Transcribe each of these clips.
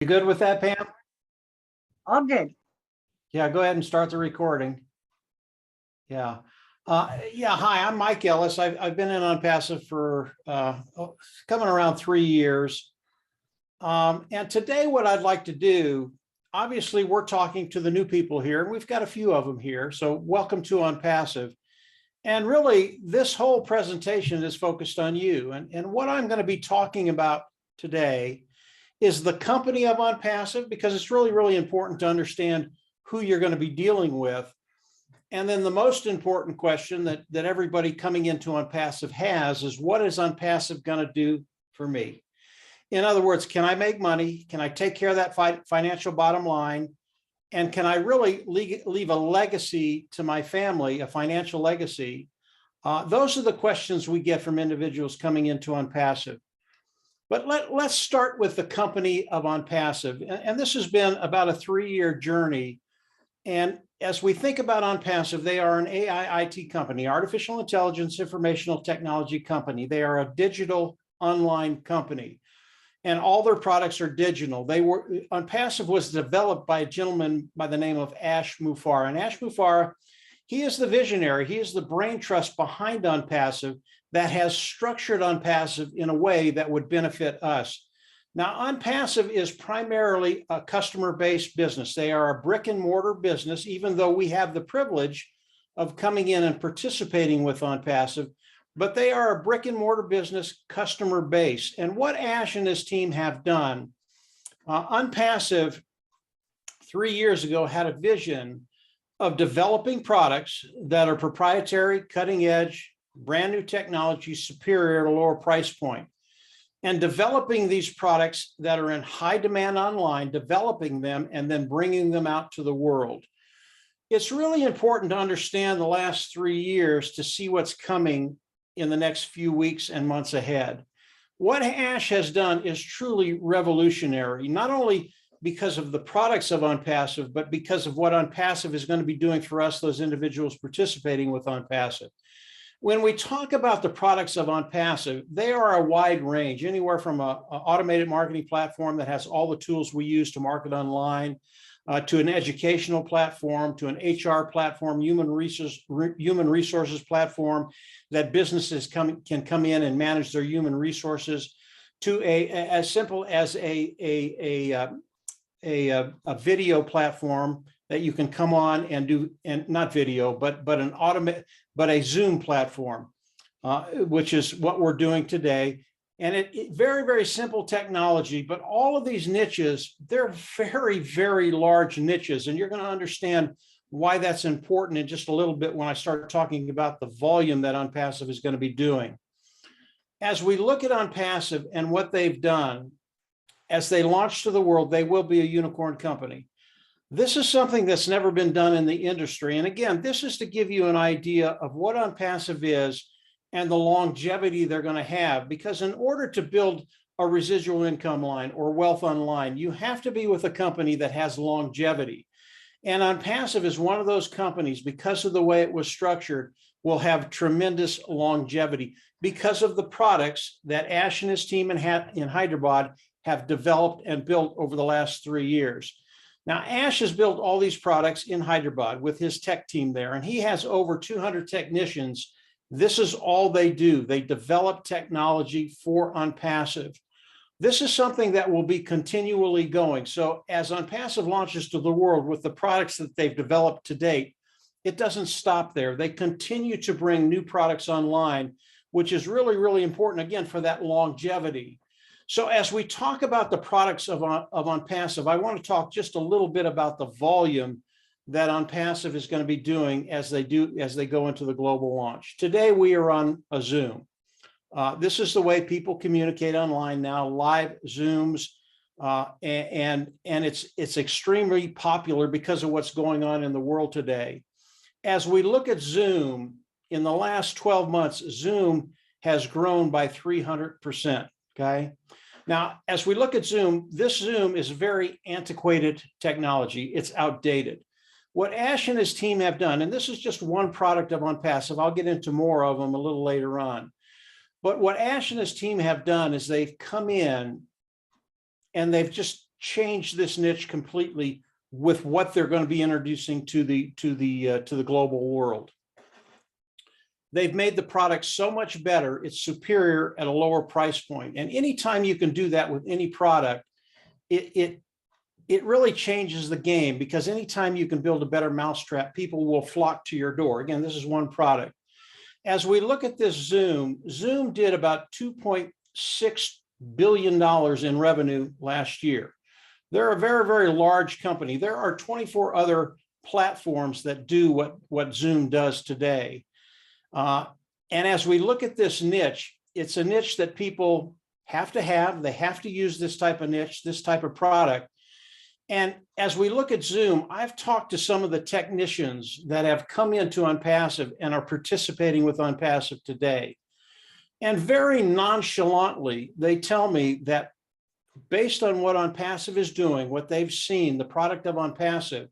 You good with that, Pam? All good. Yeah, go ahead and start the recording. Yeah. Hi, I'm Mike Ellis. I've been in Onpassive for coming around 3 years. And today what I'd like to do, obviously we're talking to the new people here, and we've got a few of them here. So welcome to Onpassive. And really, this whole presentation is focused on you. And what I'm going to be talking about today is the company of Onpassive, because it's really, really important to understand who you're going to be dealing with. And then the most important question that everybody coming into Onpassive has is, what is Onpassive going to do for me? In other words, can I make money? Can I take care of that financial bottom line? And can I really leave a legacy to my family, a financial legacy? Those are the questions we get from individuals coming into Onpassive. But let's start with the company of Onpassive. And this has been about a 3-year journey. And as we think about Onpassive, they are an AI IT company, artificial intelligence informational technology company. They are a digital online company, and all their products are digital. Onpassive was developed by a gentleman by the name of Ash Mufareh. And Ash Mufareh, he is the visionary. He is the brain trust behind Onpassive that has structured Onpassive in a way that would benefit us. Now, Onpassive is primarily a customer-based business. They are a brick and mortar business, even though we have the privilege of coming in and participating with Onpassive, but they are a brick and mortar business, customer-based. And what Ash and his team have done, Onpassive 3 years ago had a vision of developing products that are proprietary, cutting edge, brand new technology, superior at a lower price point. And developing these products that are in high demand online, developing them and then bringing them out to the world. It's really important to understand the last 3 years to see what's coming in the next few weeks and months ahead. What Ash has done is truly revolutionary, not only because of the products of Onpassive, but because of what Onpassive is going to be doing for us, those individuals participating with Onpassive. When we talk about the products of Onpassive, they are a wide range, anywhere from an automated marketing platform that has all the tools we use to market online, to an educational platform, to an HR platform, human resources platform that businesses can come in and manage their human resources, to as simple as a video platform that you can come on and do, and not video, but a Zoom platform, which is what we're doing today. And it very, very simple technology, but all of these niches, they're very, very large niches. And you're going to understand why that's important in just a little bit when I start talking about the volume that Onpassive is going to be doing. As we look at Onpassive and what they've done, as they launch to the world, they will be a unicorn company. This is something that's never been done in the industry. And again, this is to give you an idea of what Onpassive is and the longevity they're going to have. Because in order to build a residual income line or wealth online, you have to be with a company that has longevity. And Onpassive is one of those companies, because of the way it was structured, will have tremendous longevity because of the products that Ash and his team in Hyderabad have developed and built over the last 3 years. Now, Ash has built all these products in Hyderabad with his tech team there, and he has over 200 technicians. This is all they do. They develop technology for Onpassive. This is something that will be continually going. So as Onpassive launches to the world with the products that they've developed to date, it doesn't stop there. They continue to bring new products online, which is really, really important, again, for that longevity. So as we talk about the products of Onpassive, I want to talk just a little bit about the volume that Onpassive is going to be doing as they go into the global launch. Today, we are on a Zoom. This is the way people communicate online now, live Zooms, and it's extremely popular because of what's going on in the world today. As we look at Zoom, in the last 12 months, Zoom has grown by 300%, okay? Now, as we look at Zoom, this Zoom is very antiquated technology. It's outdated. What Ash and his team have done, and this is just one product of Onpassive, I'll get into more of them a little later on. But what Ash and his team have done is they've come in and they've just changed this niche completely with what they're going to be introducing to the global world. They've made the product so much better, it's superior at a lower price point. And anytime you can do that with any product, it really changes the game, because anytime you can build a better mousetrap, people will flock to your door. Again, this is one product. As we look at this Zoom did about $2.6 billion in revenue last year. They're a very, very large company. There are 24 other platforms that do what Zoom does today. And as we look at this niche, it's a niche that people have to have. They have to use this type of niche, this type of product. And as we look at Zoom, I've talked to some of the technicians that have come into Onpassive and are participating with Onpassive today. And very nonchalantly, they tell me that based on what Onpassive is doing, what they've seen, the product of Onpassive,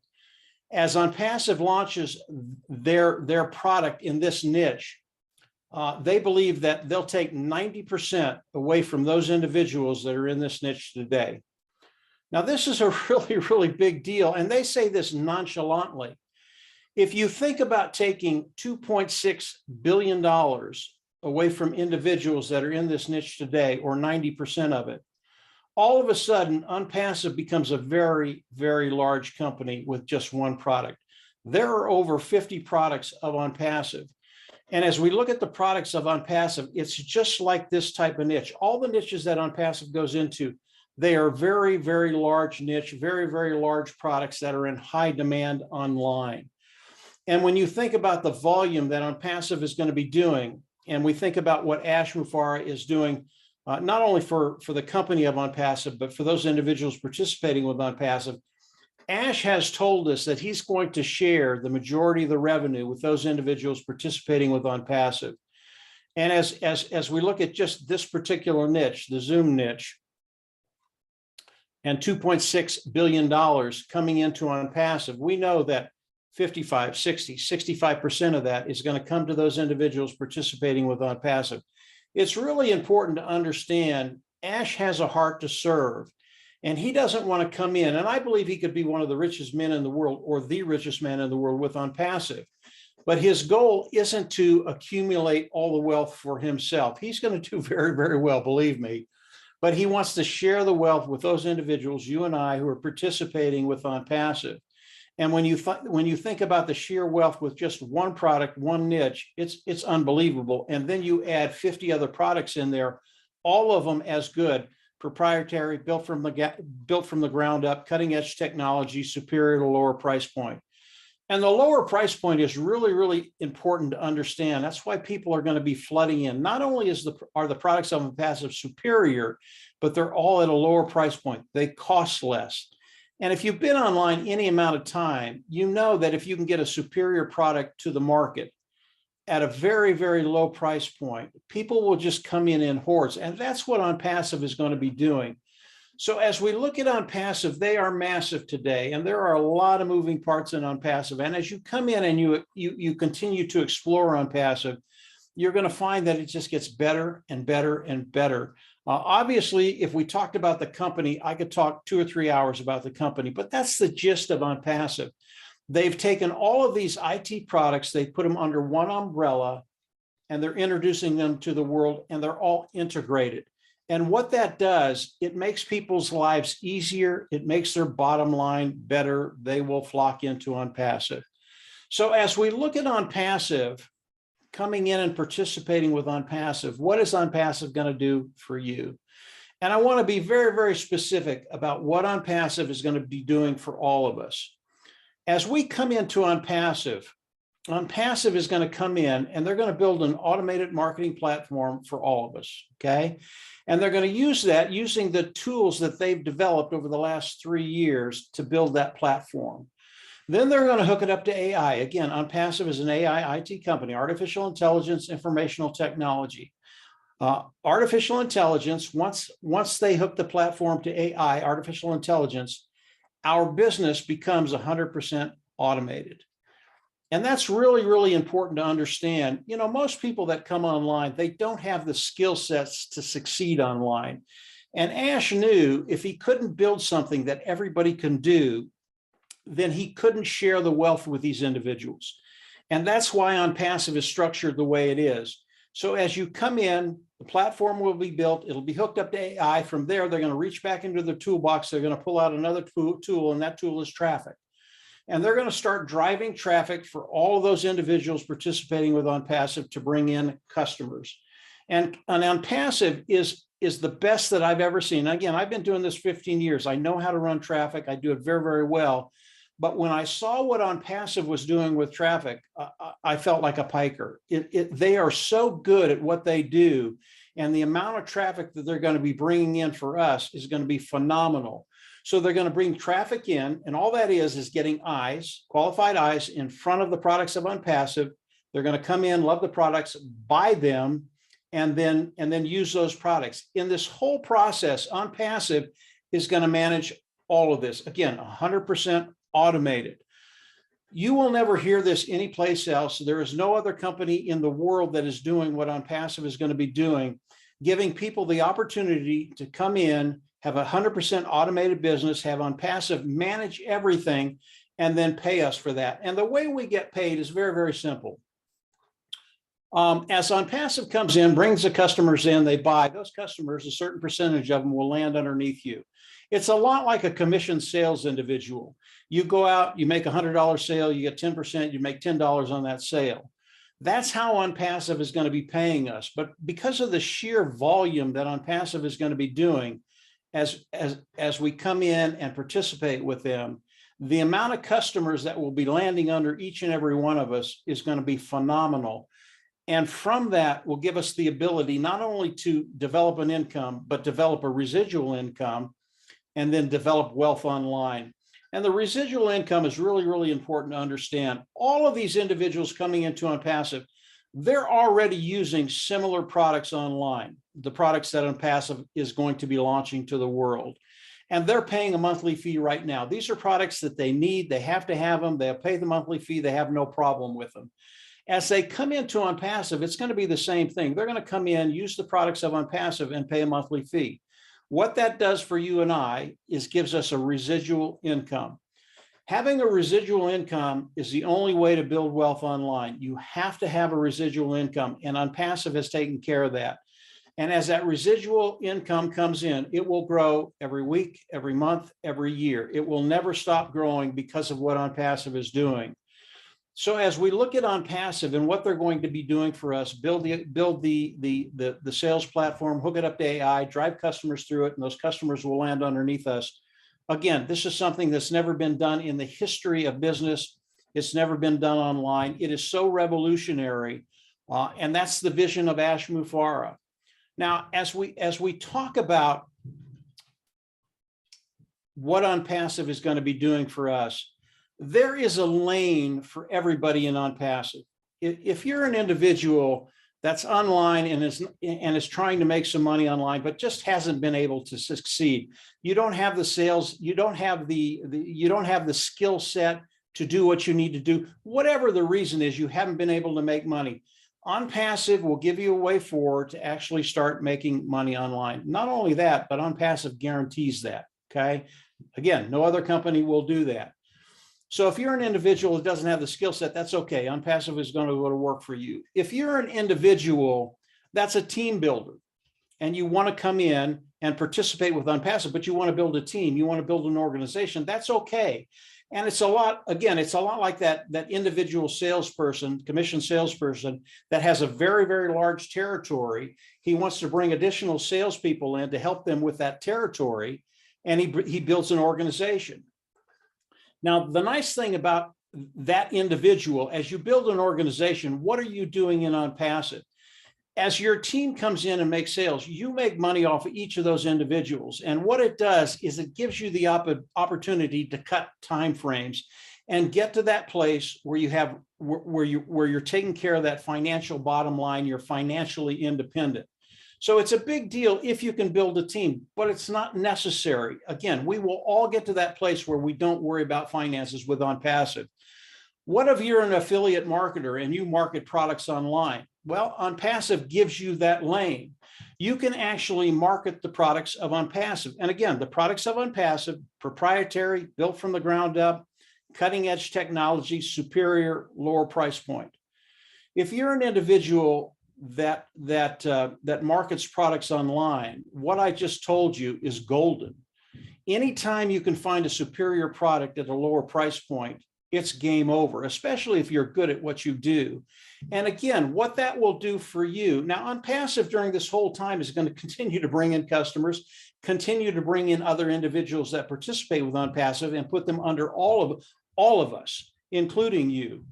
as Onpassive launches their product in this niche, they believe that they'll take 90% away from those individuals that are in this niche today. Now, this is a really, really big deal, and they say this nonchalantly. If you think about taking $2.6 billion away from individuals that are in this niche today, or 90% of it, all of a sudden, Onpassive becomes a very, very large company with just one product. There are over 50 products of Onpassive. And as we look at the products of Onpassive, it's just like this type of niche. All the niches that Onpassive goes into, they are very, very large niche, very, very large products that are in high demand online. And when you think about the volume that Onpassive is going to be doing, and we think about what Ash Mufareh is doing, not only for the company of Onpassive, but for those individuals participating with Onpassive, Ash has told us that he's going to share the majority of the revenue with those individuals participating with Onpassive. And as we look at just this particular niche, the Zoom niche, and $2.6 billion coming into Onpassive, we know that 55, 60, 65% of that is going to come to those individuals participating with Onpassive. It's really important to understand Ash has a heart to serve, and he doesn't want to come in. And I believe he could be one of the richest men in the world, or the richest man in the world, with Onpassive. But his goal isn't to accumulate all the wealth for himself. He's going to do very, very well, believe me. But he wants to share the wealth with those individuals, you and I, who are participating with Onpassive. And when you think about the sheer wealth with just one product, one niche, it's unbelievable. And then you add 50 other products in there, all of them as good, proprietary, built from the ground up, cutting edge technology, superior to lower price point. And the lower price point is really, really important to understand. That's why people are going to be flooding in. Not only are the products of Onpassive superior, but they're all at a lower price point. They cost less. And if you've been online any amount of time, you know that if you can get a superior product to the market at a very, very low price point, people will just come in hordes. And that's what Onpassive is going to be doing. So as we look at Onpassive, they are massive today, and there are a lot of moving parts in Onpassive. And as you come in and you continue to explore Onpassive, you're going to find that it just gets better and better and better. Obviously, if we talked about the company, I could talk 2 or 3 hours about the company, but that's the gist of Onpassive. They've taken all of these IT products, they put them under one umbrella, and they're introducing them to the world, and they're all integrated. And what that does, it makes people's lives easier. It makes their bottom line better. They will flock into Onpassive. So as we look at Onpassive, coming in and participating with Onpassive, what is Onpassive going to do for you? And I want to be very, very specific about what Onpassive is going to be doing for all of us. As we come into Onpassive, Onpassive is going to come in and they're going to build an automated marketing platform for all of us, okay? And they're going to use that using the tools that they've developed over the last 3 years to build that platform. Then they're going to hook it up to AI. Again, Onpassive is an AI IT company, artificial intelligence, informational technology. Artificial intelligence, once they hook the platform to AI, artificial intelligence, our business becomes 100% automated. And that's really, really important to understand. You know, most people that come online, they don't have the skill sets to succeed online. And Ash knew if he couldn't build something that everybody can do, then he couldn't share the wealth with these individuals. And that's why Onpassive is structured the way it is. So as you come in, the platform will be built. It'll be hooked up to AI. From there, they're going to reach back into the toolbox. They're going to pull out another tool, and that tool is traffic. And they're going to start driving traffic for all of those individuals participating with Onpassive to bring in customers. And Onpassive is the best that I've ever seen. Again, I've been doing this 15 years. I know how to run traffic. I do it very, very well. But when I saw what Onpassive was doing with traffic, I felt like a piker. They are so good at what they do, and the amount of traffic that they're going to be bringing in for us is going to be phenomenal. So they're going to bring traffic in, and all that is getting eyes, qualified eyes, in front of the products of Onpassive. They're going to come in, love the products, buy them, and then use those products. In this whole process, Onpassive is going to manage all of this. Again, 100% automated. You will never hear this anyplace else. There is no other company in the world that is doing what Onpassive is going to be doing, giving people the opportunity to come in, have 100% automated business, have Onpassive manage everything, and then pay us for that. And the way we get paid is very, very simple. As Onpassive comes in, brings the customers in, they buy, those customers, a certain percentage of them will land underneath you. It's a lot like a commission sales individual. You go out, you make $100 sale, you get 10%, you make $10 on that sale. That's how Onpassive is going to be paying us. But because of the sheer volume that Onpassive is going to be doing, as we come in and participate with them, the amount of customers that will be landing under each and every one of us is going to be phenomenal. And from that will give us the ability not only to develop an income, but develop a residual income, and then develop wealth online. And the residual income is really, really important to understand. All of these individuals coming into Onpassive, they're already using similar products online, the products that Onpassive is going to be launching to the world. And they're paying a monthly fee right now. These are products that they need. They have to have them. They'll pay the monthly fee. They have no problem with them. As they come into Onpassive, it's going to be the same thing. They're going to come in, use the products of Onpassive, and pay a monthly fee. What that does for you and I is gives us a residual income. Having a residual income is the only way to build wealth online. You have to have a residual income, and Onpassive has taken care of that. And as that residual income comes in, it will grow every week, every month, every year. It will never stop growing because of what Onpassive is doing. So as we look at Onpassive and what they're going to be doing for us, build the sales platform, hook it up to AI, drive customers through it, and those customers will land underneath us. Again, this is something that's never been done in the history of business. It's never been done online. It is so revolutionary, and that's the vision of Ash Mufareh. Now, as we talk about what Onpassive is going to be doing for us, there is a lane for everybody in Onpassive. If you're an individual that's online and is trying to make some money online, but just hasn't been able to succeed, you don't have the sales, you don't have the skill set to do what you need to do, whatever the reason is, you haven't been able to make money. Onpassive will give you a way forward to actually start making money online. Not only that, but Onpassive guarantees that. Okay. Again, no other company will do that. So if you're an individual that doesn't have the skill set, that's okay. Onpassive is going to go to work for you. If you're an individual that's a team builder and you want to come in and participate with Onpassive, but you want to build a team, you want to build an organization, that's okay. And it's a lot, again, it's a lot like that individual salesperson, commission salesperson that has a very, very large territory. He wants to bring additional salespeople in to help them with that territory, and he builds an organization. Now, the nice thing about that individual, as you build an organization, what are you doing in Onpassive? As your team comes in and makes sales, you make money off of each of those individuals. And what it does is it gives you the opportunity to cut time frames and get to that place where you have where you're taking care of that financial bottom line. You're financially independent. So it's a big deal if you can build a team, but it's not necessary. Again, we will all get to that place where we don't worry about finances with Onpassive. What if you're an affiliate marketer and you market products online? Well, Onpassive gives you that lane. You can actually market the products of Onpassive. And again, the products of Onpassive, proprietary, built from the ground up, cutting edge technology, superior, lower price point. If you're an individual that markets products online, what I just told you is golden. Anytime you can find a superior product at a lower price point, it's game over, especially if you're good at what you do. And again, what that will do for you. Now, Onpassive during this whole time is going to continue to bring in customers, continue to bring in other individuals that participate with Onpassive and put them under all of us, including you.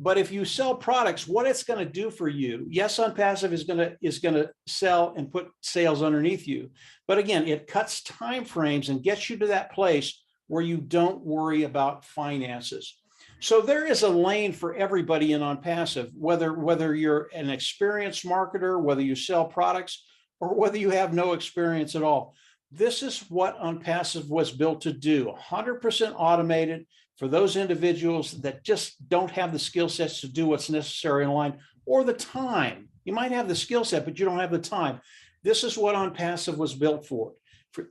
But if you sell products, what it's going to do for you, yes, Onpassive is going to sell and put sales underneath you. But again, it cuts time frames and gets you to that place where you don't worry about finances. So there is a lane for everybody in Onpassive, whether you're an experienced marketer, whether you sell products, or whether you have no experience at all. This is what Onpassive was built to do, 100% automated for those individuals that just don't have the skill sets to do what's necessary online or the time. You might have the skill set, but you don't have the time. This is what Onpassive was built for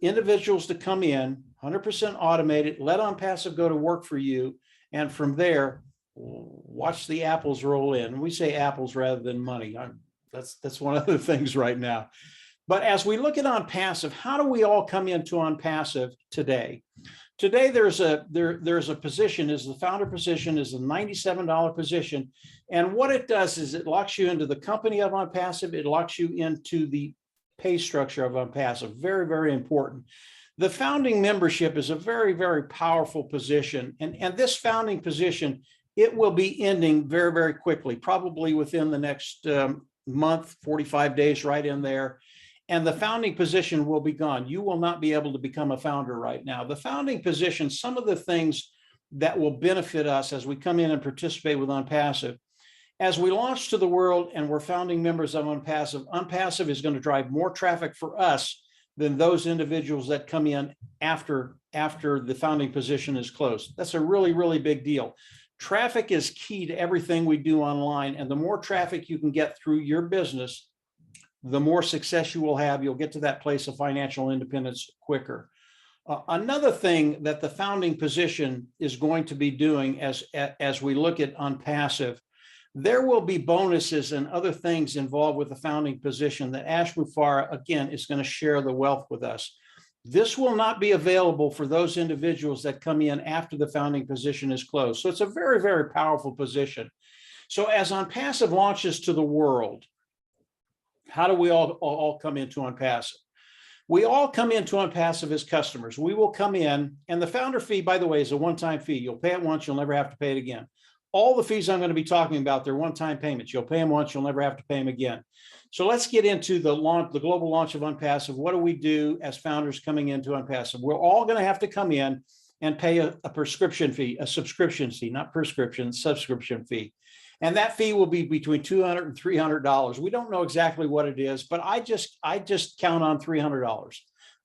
individuals to come in, 100% automated, let Onpassive go to work for you. And from there, watch the apples roll in. We say apples rather than money. That's one of the things right now. But as we look at Onpassive, how do we all come into Onpassive today? Today, there's a position, is the founder position, is a $97 position. And what it does is it locks you into the company of Onpassive. It locks you into the pay structure of Onpassive. Very, very important. The founding membership is a very, very powerful position. And this founding position, it will be ending very, very quickly, probably within the next month, 45 days, right in there. And the founding position will be gone. You will not be able to become a founder right now. The founding position, some of the things that will benefit us as we come in and participate with Onpassive, as we launch to the world and we're founding members of Onpassive, Onpassive is going to drive more traffic for us than those individuals that come in after the founding position is closed. That's a really, really big deal. Traffic is key to everything we do online. And the more traffic you can get through your business, the more success you will have. You'll get to that place of financial independence quicker. Another thing that the founding position is going to be doing as we look at Onpassive, there will be bonuses and other things involved with the founding position that Ash Mufareh, again, is going to share the wealth with us. This will not be available for those individuals that come in after the founding position is closed. So it's a very, very powerful position. So as Onpassive launches to the world, how do we all come into Onpassive? We all come into Onpassive as customers. We will come in, and the founder fee, by the way, is a one-time fee. You'll pay it once, you'll never have to pay it again. All the fees I'm going to be talking about, they're one-time payments. You'll pay them once, you'll never have to pay them again. So let's get into the global launch of Onpassive. What do we do as founders coming into Onpassive? We're all going to have to come in and pay a prescription fee, a subscription fee, not prescription, subscription fee. And that fee will be between $200 and $300. We don't know exactly what it is, but I just count on $300.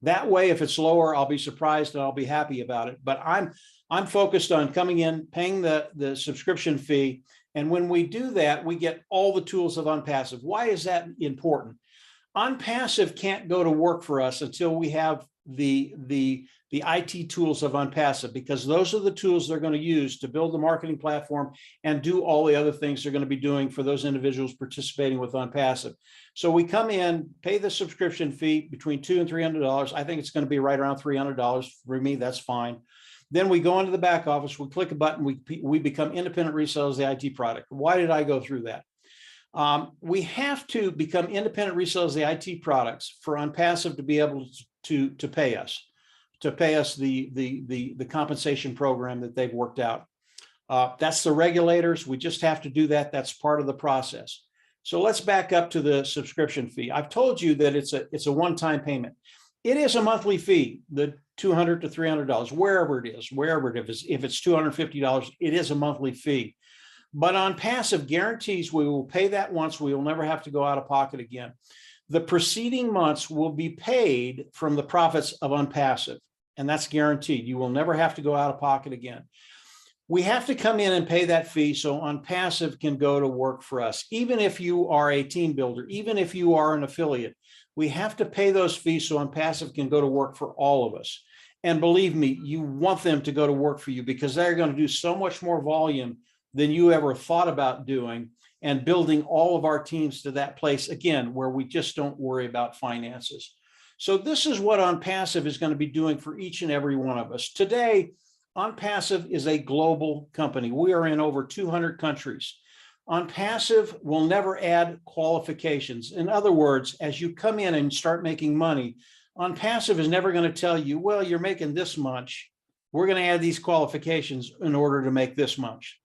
That way, if it's lower, I'll be surprised and I'll be happy about it. But I'm focused on coming in, paying the subscription fee. And when we do that, we get all the tools of Onpassive. Why is that important? Onpassive can't go to work for us until we have the IT tools of Onpassive, because those are the tools they're going to use to build the marketing platform and do all the other things they're going to be doing for those individuals participating with Onpassive. So we come in, pay the subscription fee between $200 and $300. I think it's going to be right around $300 for me. That's fine. Then we go into the back office, we click a button, we become independent resellers of the IT product. Why did I go through that? We have to become independent resellers of the IT products for Onpassive to be able to pay us the compensation program that they've worked out. That's the regulators. We just have to do that. That's part of the process. So let's back up to the subscription fee. I've told you that it's a one-time payment. It is a monthly fee, the $200 to $300, wherever it is. If it's $250, it is a monthly fee. But Onpassive guarantees we will pay that once. We will never have to go out of pocket again. The preceding months will be paid from the profits of Onpassive, and that's guaranteed. You will never have to go out of pocket again. We have to come in and pay that fee so Onpassive can go to work for us. Even if you are a team builder, even if you are an affiliate, we have to pay those fees so Onpassive can go to work for all of us. And believe me, you want them to go to work for you because they're going to do so much more volume than you ever thought about doing, and building all of our teams to that place, again, where we just don't worry about finances. So this is what Onpassive is going to be doing for each and every one of us. Today, Onpassive is a global company. We are in over 200 countries. Onpassive will never add qualifications. In other words, as you come in and start making money, Onpassive is never going to tell you, well, you're making this much. We're going to add these qualifications in order to make this much.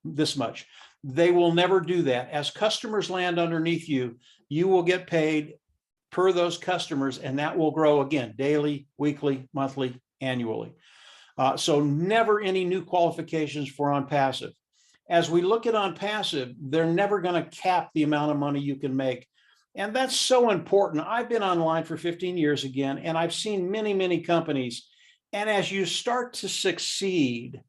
They will never do that. As customers land underneath you, you will get paid per those customers, and that will grow again, daily, weekly, monthly, annually. So never any new qualifications for Onpassive. As we look at Onpassive, they're never going to cap the amount of money you can make. And that's so important. I've been online for 15 years again, and I've seen many, many companies. And as you start to succeed,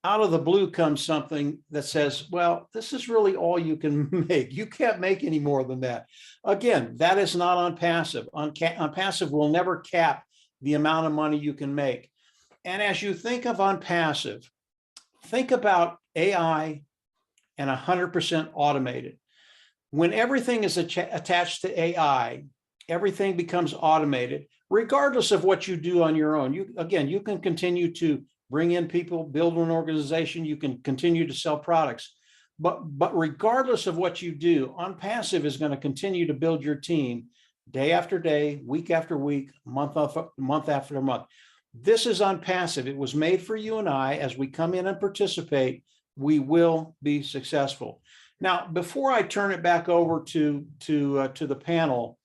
out of the blue comes something that says, well, this is really all you can make. You can't make any more than that. Again, that is not Onpassive. Onpassive will never cap the amount of money you can make. And as you think of Onpassive, think about AI and 100% automated. When everything is attached to AI, everything becomes automated, regardless of what you do on your own. You can continue to bring in people, build an organization, you can continue to sell products. But regardless of what you do, Onpassive is going to continue to build your team day after day, week after week, month after month. This is Onpassive. It was made for you and I. As we come in and participate, we will be successful. Now, before I turn it back over to the panel,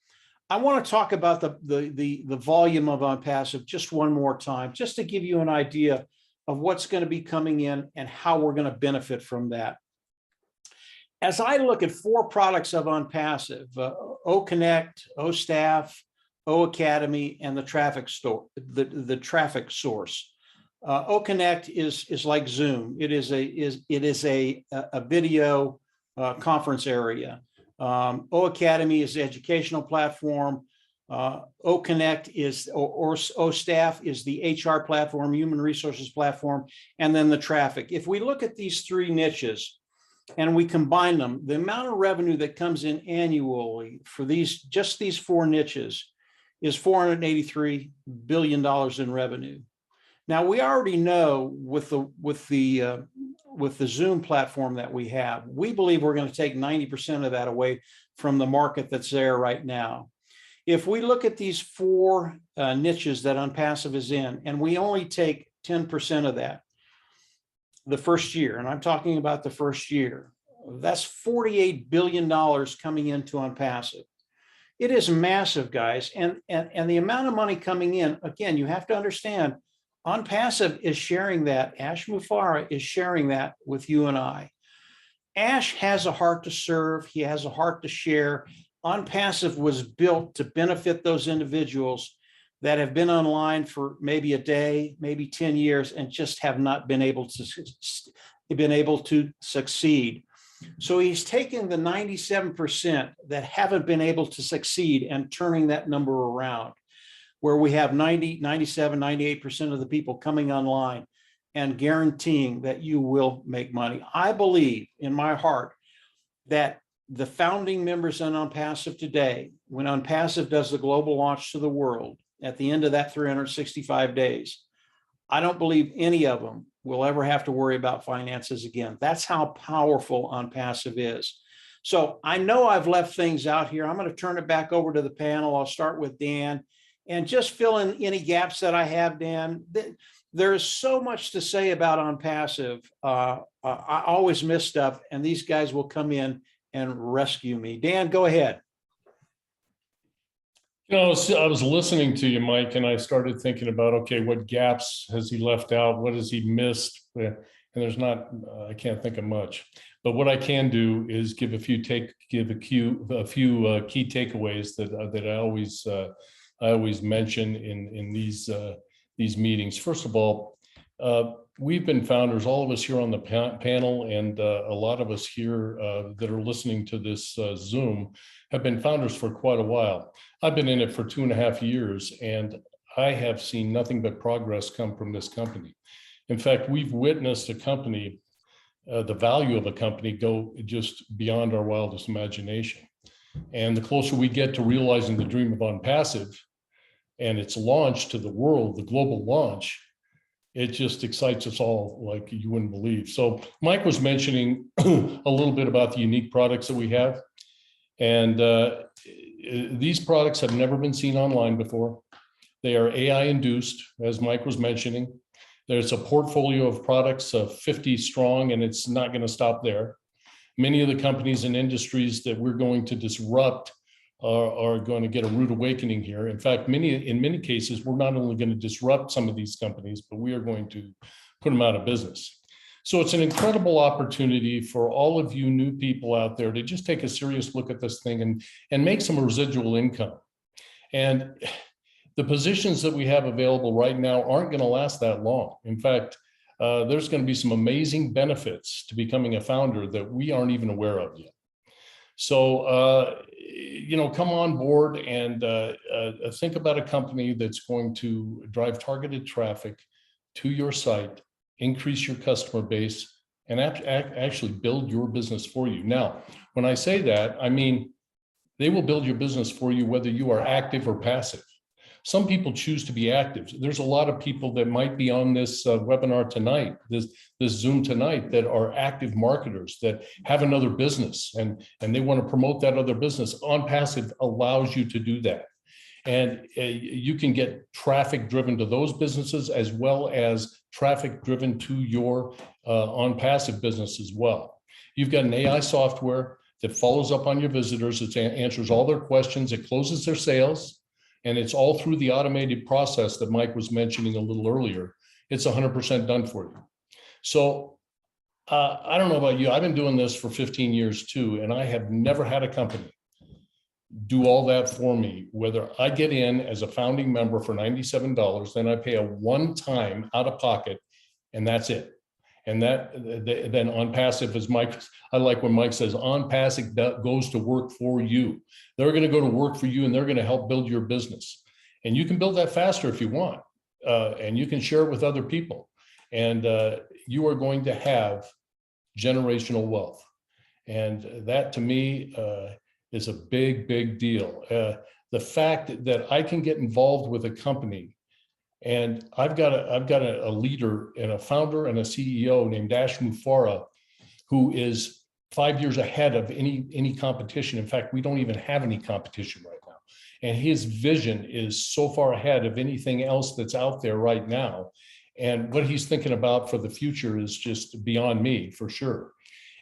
I want to talk about the volume of Onpassive just one more time, just to give you an idea of what's going to be coming in and how we're going to benefit from that. As I look at 4 products of Onpassive, OConnect, OStaff, OAcademy, and the traffic store, the traffic source. OConnect is like Zoom. It is a video conference area. OAcademy is the educational platform. OConnect is, or OStaff is the HR platform, human resources platform, and then the traffic. If we look at these 3 niches and we combine them, the amount of revenue that comes in annually for just these 4 niches is $483 billion in revenue. Now, we already know with the Zoom platform that we have, we believe we're going to take 90% of that away from the market that's there right now. If we look at these 4 niches that Onpassive is in, and we only take 10% of that the first year, and I'm talking about the first year, that's $48 billion coming into Onpassive. It is massive, guys. And the amount of money coming in, again, you have to understand, Onpassive is sharing that. Ash Mufareh is sharing that with you and I. Ash has a heart to serve. He has a heart to share. Onpassive was built to benefit those individuals that have been online for maybe a day, maybe 10 years, and just have not been able to succeed. So he's taking the 97% that haven't been able to succeed and turning that number around, where we have 90, 97, 98% of the people coming online and guaranteeing that you will make money. I believe in my heart that the founding members in Onpassive today, when Onpassive does the global launch to the world at the end of that 365 days, I don't believe any of them will ever have to worry about finances again. That's how powerful Onpassive is. So I know I've left things out here. I'm going to turn it back over to the panel. I'll start with Dan and just fill in any gaps that I have, Dan. There's so much to say about Onpassive. I always miss stuff, and these guys will come in and rescue me. Dan, go ahead. You know, I was listening to you, Mike, and I started thinking about, okay, what gaps has he left out? What has he missed? And there's not, I can't think of much. But what I can do is give a few key takeaways that I always mention in these meetings. First of all, we've been founders, all of us here on the panel, and a lot of us here that are listening to this Zoom have been founders for quite a while. I've been in it for 2.5 years, and I have seen nothing but progress come from this company. In fact, we've witnessed a company, the value of a company go just beyond our wildest imagination. And the closer we get to realizing the dream of Onpassive and its launch to the world, the global launch, it just excites us all like you wouldn't believe. So Mike was mentioning a little bit about the unique products that we have. And these products have never been seen online before. They are AI induced, as Mike was mentioning. There's a portfolio of products of 50 strong, and it's not going to stop there. Many of the companies and industries that we're going to disrupt are going to get a rude awakening here. In fact, in many cases, we're not only going to disrupt some of these companies, but we are going to put them out of business. So it's an incredible opportunity for all of you new people out there to just take a serious look at this thing and make some residual income. And the positions that we have available right now aren't going to last that long. In fact, there's going to be some amazing benefits to becoming a founder that we aren't even aware of yet. So, come on board and think about a company that's going to drive targeted traffic to your site, increase your customer base, and actually build your business for you. Now, when I say that, I mean, they will build your business for you whether you are active or passive. Some people choose to be active. There's a lot of people that might be on this webinar tonight, this Zoom tonight, that are active marketers that have another business and they want to promote that other business. Onpassive allows you to do that. And you can get traffic driven to those businesses as well as traffic driven to your Onpassive business as well. You've got an AI software that follows up on your visitors. It answers all their questions. It closes their sales. And it's all through the automated process that Mike was mentioning a little earlier. It's 100% done for you. So I don't know about you. I've been doing this for 15 years too, and I have never had a company do all that for me. Whether I get in as a founding member for $97, then I pay a one-time out of pocket, and that's it. And that then Onpassive is Mike. I like when Mike says Onpassive goes to work for you. They're going to go to work for you, and they're going to help build your business. And you can build that faster if you want, and you can share it with other people. And you are going to have generational wealth. And that to me is a big, big deal. The fact that I can get involved with a company. And I've got a leader and a founder and a CEO named Dash Mufara, who is 5 years ahead of any competition. In fact, we don't even have any competition right now. And his vision is so far ahead of anything else that's out there right now. And what he's thinking about for the future is just beyond me, for sure.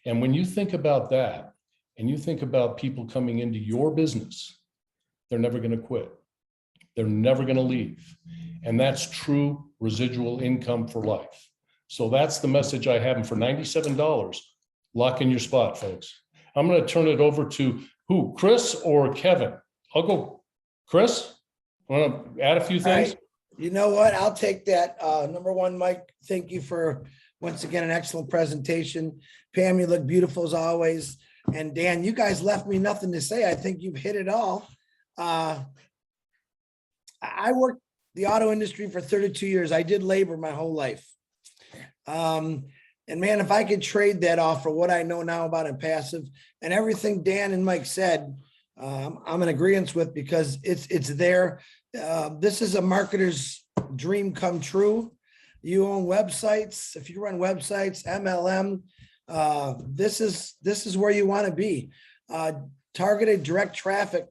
And when you think about that, and you think about people coming into your business, they're never going to quit. They're never going to leave. And that's true residual income for life. So that's the message I have. And for $97, lock in your spot, folks. I'm going to turn it over to who, Chris or Kevin? I'll go, Chris. Want to add a few things? Right. You know what? I'll take that. Number one, Mike, thank you for once again an excellent presentation. Pam, you look beautiful as always. And Dan, you guys left me nothing to say. I think you've hit it all. I worked the auto industry for 32 years. I did labor my whole life. And man, if I could trade that off for what I know now about Onpassive and everything Dan and Mike said, I'm in agreement with, because it's there. This is a marketer's dream come true. You own websites. If you run websites, MLM, this is where you want to be. Targeted direct traffic,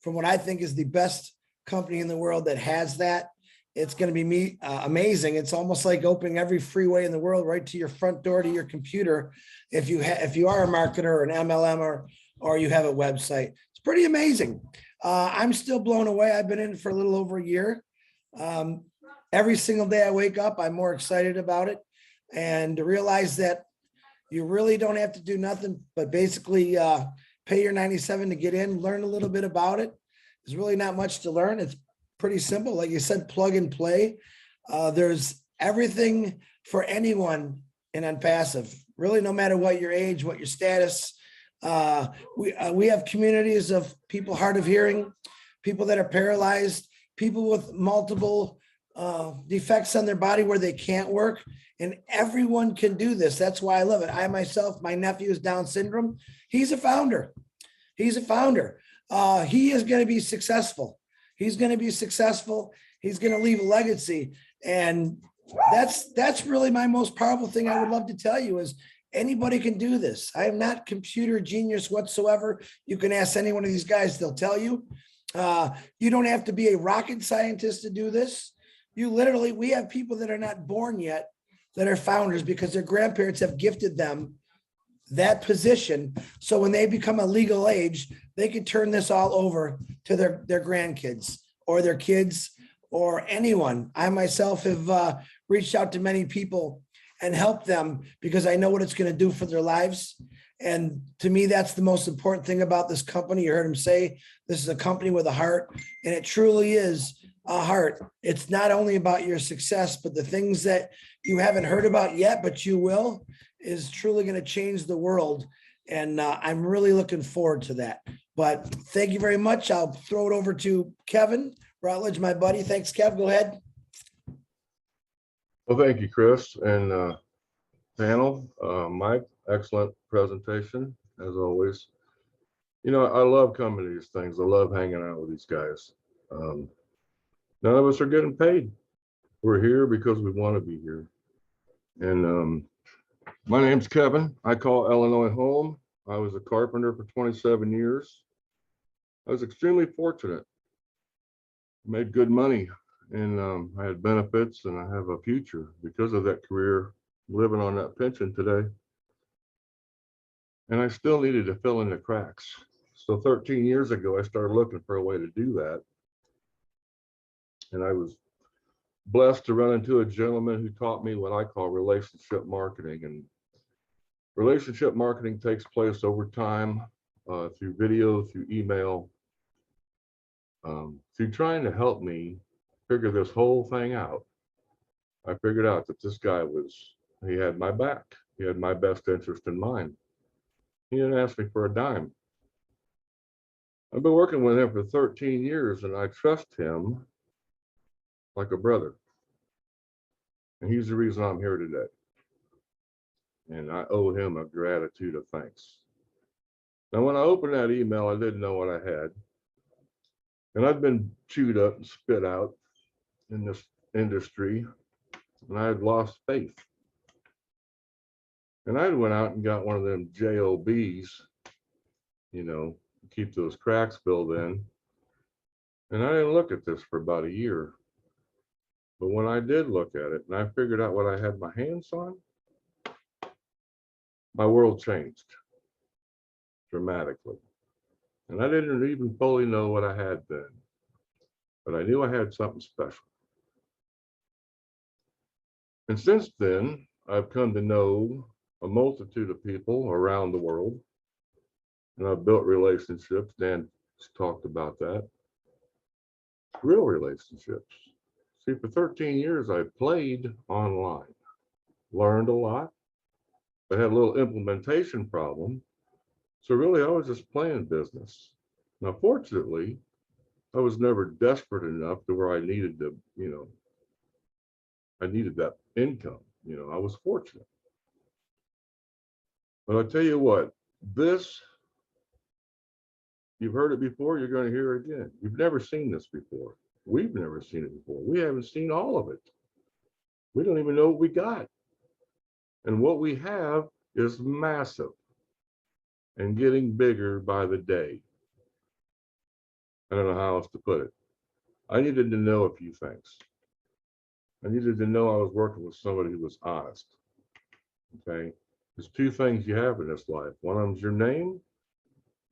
from what I think is the best company in the world that has that. It's going to be amazing. It's almost like opening every freeway in the world right to your front door to your computer. If you are a marketer or an MLM or you have a website, it's pretty amazing. I'm still blown away. I've been in it for a little over a year. Every single day I wake up, I'm more excited about it, and to realize that you really don't have to do nothing but basically pay your $97 to get in, learn a little bit about it. There's really not much to learn. It's pretty simple. Like you said, plug and play. There's everything for anyone in Onpassive, really, no matter what your age, what your status. We have communities of people hard of hearing, people that are paralyzed, people with multiple defects on their body where they can't work, and everyone can do this. That's why I love it. I myself, my nephew is Down syndrome. He's a founder. He's a founder. He is going to be successful. He's going to be successful. He's going to leave a legacy. And that's really my most powerful thing I would love to tell you is anybody can do this. I am not computer genius whatsoever. You can ask any one of these guys, they'll tell you. You don't have to be a rocket scientist to do this. You literally, we have people that are not born yet that are founders because their grandparents have gifted them that position. So when they become a legal age, they can turn this all over to their grandkids or their kids or anyone. I myself have reached out to many people and helped them because I know what it's going to do for their lives. And to me, that's the most important thing about this company. You heard him say, this is a company with a heart, and it truly is a heart. It's not only about your success, but the things that you haven't heard about yet, but you will, is truly going to change the world. And I'm really looking forward to that. But thank you very much. I'll throw it over to Kevin Rutledge, my buddy. Thanks, Kev. Go ahead. Well, thank you, Chris, and panel. Mike, excellent presentation, as always. You know, I love coming to these things. I love hanging out with these guys. None of us are getting paid. We're here because we want to be here. And my name's Kevin. I call Illinois home. I was a carpenter for 27 years. I was extremely fortunate. Made good money, and I had benefits, and I have a future because of that career, living on that pension today. And I still needed to fill in the cracks. So 13 years ago, I started looking for a way to do that. And I was blessed to run into a gentleman who taught me what I call relationship marketing. And relationship marketing takes place over time, through video, through email, through trying to help me figure this whole thing out. I figured out that this guy he had my back. He had my best interest in mind. He didn't ask me for a dime. I've been working with him for 13 years, and I trust him like a brother. And he's the reason I'm here today. And I owe him a gratitude of thanks. Now, when I opened that email, I didn't know what I had. And I've been chewed up and spit out in this industry, and I had lost faith. And I went out and got one of them JOBs, you know, to keep those cracks filled in. And I didn't look at this for about a year. But when I did look at it and I figured out what I had my hands on, my world changed dramatically. And I didn't even fully know what I had then, but I knew I had something special. And since then, I've come to know a multitude of people around the world, and I've built relationships. Dan talked about that. Real relationships. See, for 13 years, I played online, learned a lot, but had a little implementation problem. So really, I was just playing business. Now, fortunately, I was never desperate enough to where I needed to, I needed that income. I was fortunate. But I'll tell you what, you've heard it before, you're going to hear it again. You've never seen this before. We've never seen it before. We haven't seen all of it. We don't even know what we got. And what we have is massive and getting bigger by the day. I don't know how else to put it. I needed to know a few things. I needed to know I was working with somebody who was honest. Okay. There's two things you have in this life. One of them's your name,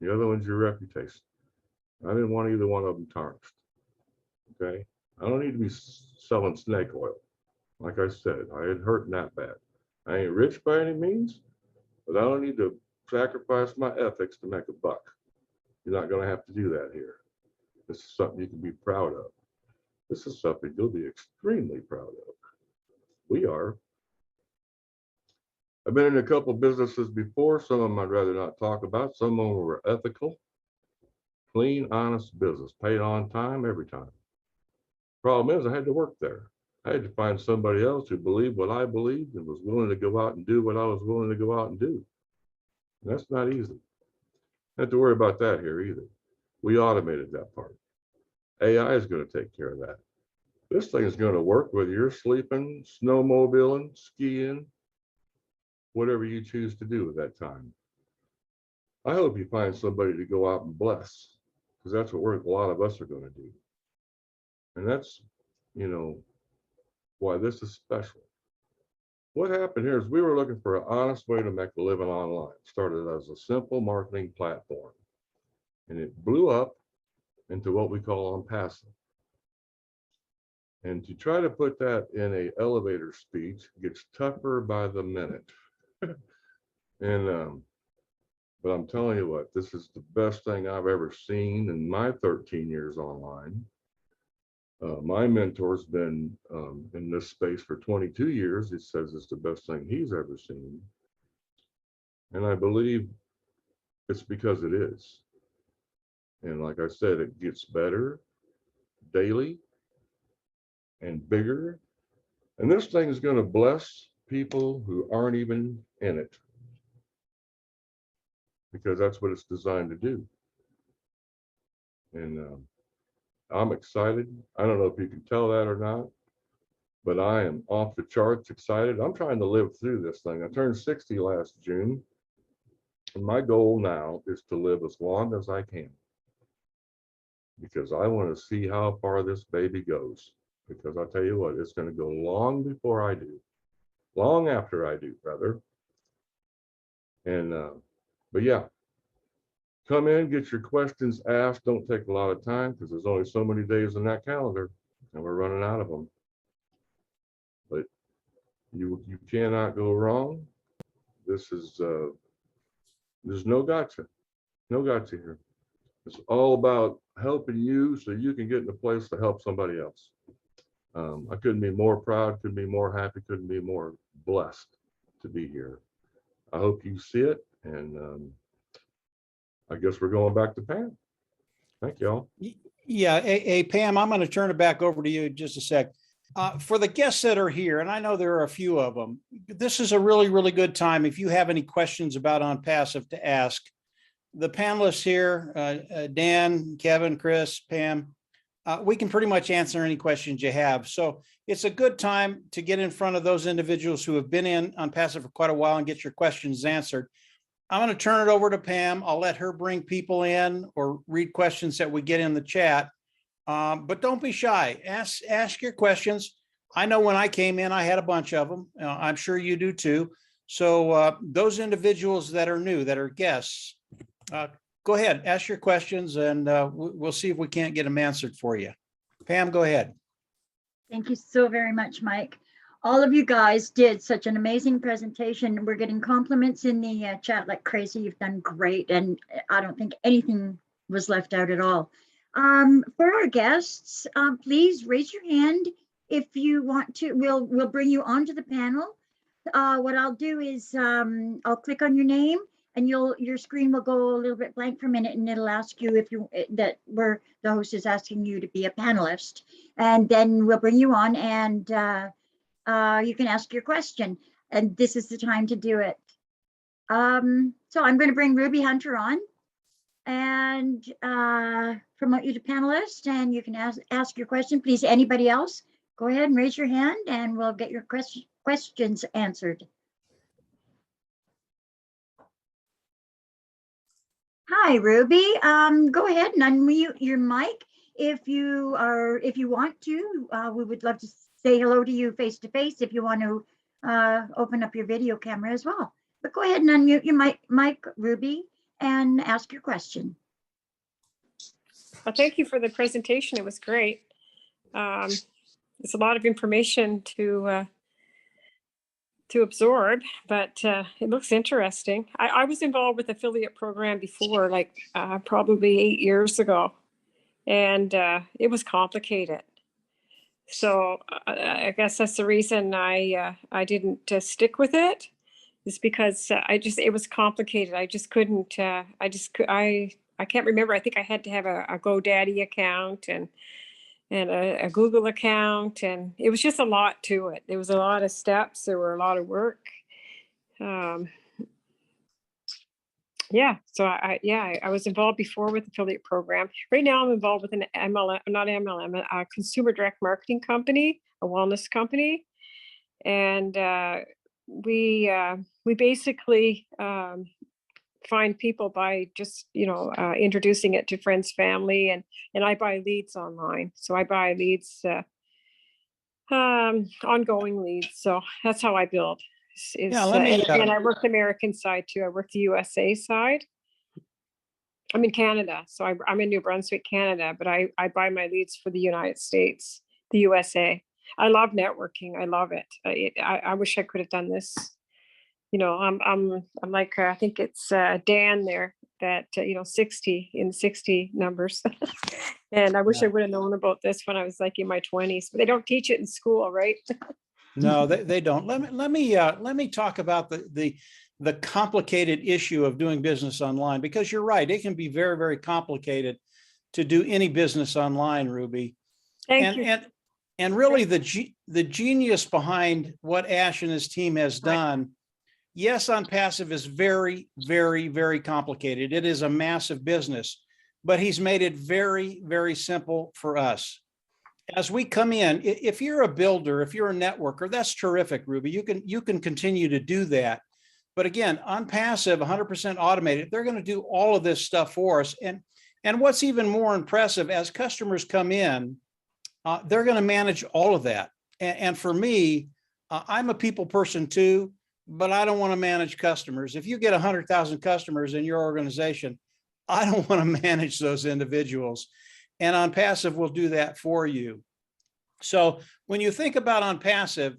the other one's your reputation. I didn't want either one of them tarnished. Okay. I don't need to be selling snake oil. Like I said, I had hurt that bad. I ain't rich by any means, but I don't need to sacrifice my ethics to make a buck. You're not going to have to do that here. This is something you can be proud of. This is something you'll be extremely proud of. We are. I've been in a couple businesses before. Some of them I'd rather not talk about. Some of them were ethical, clean, honest business, paid on time, every time. Problem is, I had to work there. I had to find somebody else who believed what I believed and was willing to go out and do what I was willing to go out and do. And that's not easy. Don't have to worry about that here either. We automated that part. AI is going to take care of that. This thing is going to work whether you're sleeping, snowmobiling, skiing, whatever you choose to do at that time. I hope you find somebody to go out and bless, because that's what a lot of us are going to do. And that's, you know, why this is special. What happened here is we were looking for an honest way to make a living online. It started as a simple marketing platform, and it blew up into what we call Onpassive. And to try to put that in an elevator speech gets tougher by the minute. And but I'm telling you what, this is the best thing I've ever seen in my 13 years online. My mentor's been in this space for 22 years. He says it's the best thing he's ever seen. And I believe it's because it is. And like I said, it gets better daily and bigger. And this thing is going to bless people who aren't even in it, because that's what it's designed to do. And I'm excited. I don't know if you can tell that or not, but I am off the charts excited. I'm trying to live through this thing. I turned 60 last June, and my goal now is to live as long as I can, because I want to see how far this baby goes. Because I'll tell you what, it's going to go long before I do, long after I do, rather. And but yeah, come in, get your questions asked. Don't take a lot of time, because there's only so many days in that calendar, and we're running out of them. But you cannot go wrong. This is there's no gotcha here. It's all about helping you so you can get in a place to help somebody else. I couldn't be more proud, couldn't be more happy, couldn't be more blessed to be here. I hope you see it, and I guess we're going back to Pam. Thank y'all. Yeah, hey, Pam, I'm going to turn it back over to you in just a sec. For the guests that are here, and I know there are a few of them, this is a really, really good time if you have any questions about Onpassive to ask. The panelists here, Dan, Kevin, Chris, Pam, we can pretty much answer any questions you have. So it's a good time to get in front of those individuals who have been in Onpassive for quite a while and get your questions answered. I'm going to turn it over to Pam. I'll let her bring people in or read questions that we get in the chat. But don't be shy. Ask your questions. I know when I came in, I had a bunch of them. I'm sure you do too. So those individuals that are new, that are guests, go ahead, ask your questions, and we'll see if we can't get them answered for you. Pam, go ahead. Thank you so very much, Mike. All of you guys did such an amazing presentation. We're getting compliments in the chat like crazy. You've done great, and I don't think anything was left out at all. For our guests, please raise your hand if you want to. We'll bring you onto the panel. What I'll do is I'll click on your name, and your screen will go a little bit blank for a minute, and it'll ask you if the host is asking you to be a panelist, and then we'll bring you on, and you can ask your question, and this is the time to do it. So I'm going to bring Ruby Hunter on and promote you to panelist, and you can ask your question. Please, anybody else, go ahead and raise your hand, and we'll get your questions answered. Hi, Ruby. Go ahead and unmute your mic if you want to. We would love to say hello to you face to face if you want to open up your video camera as well. But go ahead and unmute your mic, Ruby, and ask your question. Well, thank you for the presentation. It was great. It's a lot of information to absorb, but it looks interesting. I was involved with affiliate program before, like probably 8 years ago, and it was complicated. So I guess that's the reason I didn't stick with it, is because it was complicated. I just couldn't, I can't remember. I think I had to have a GoDaddy account and a Google account, and it was just a lot to it. There was a lot of steps. There were a lot of work. Yeah, so I was involved before with the affiliate program. Right now I'm involved with an MLM, not MLM, a consumer direct marketing company, a wellness company. And we basically find people by just, introducing it to friends, family, and I buy leads online. So I buy leads, ongoing leads. So that's how I build. Yeah, let me, and I work the American side too. I work the USA side. I'm in Canada, so I'm in New Brunswick, Canada, but I buy my leads for the United States, the USA. I love networking. I love it. I wish I could have done this. I'm like, I think it's Dan there that, 60 numbers. And I wish I would have known about this when I was like in my 20s, but they don't teach it in school, right? no, they don't. Let me talk about the complicated issue of doing business online, because you're right. It can be very, very complicated to do any business online, Ruby. Thank you. And really the genius behind what Ash and his team has done. Yes, Onpassive is very, very, very complicated. It is a massive business, but he's made it very, very simple for us. As we come in, if you're a builder, if you're a networker, that's terrific, Ruby. You can continue to do that. But again, Onpassive, 100% automated, they're going to do all of this stuff for us. And what's even more impressive, as customers come in, they're going to manage all of that. And for me, I'm a people person too, but I don't want to manage customers. If you get 100,000 customers in your organization, I don't want to manage those individuals. And Onpassive will do that for you. So when you think about Onpassive,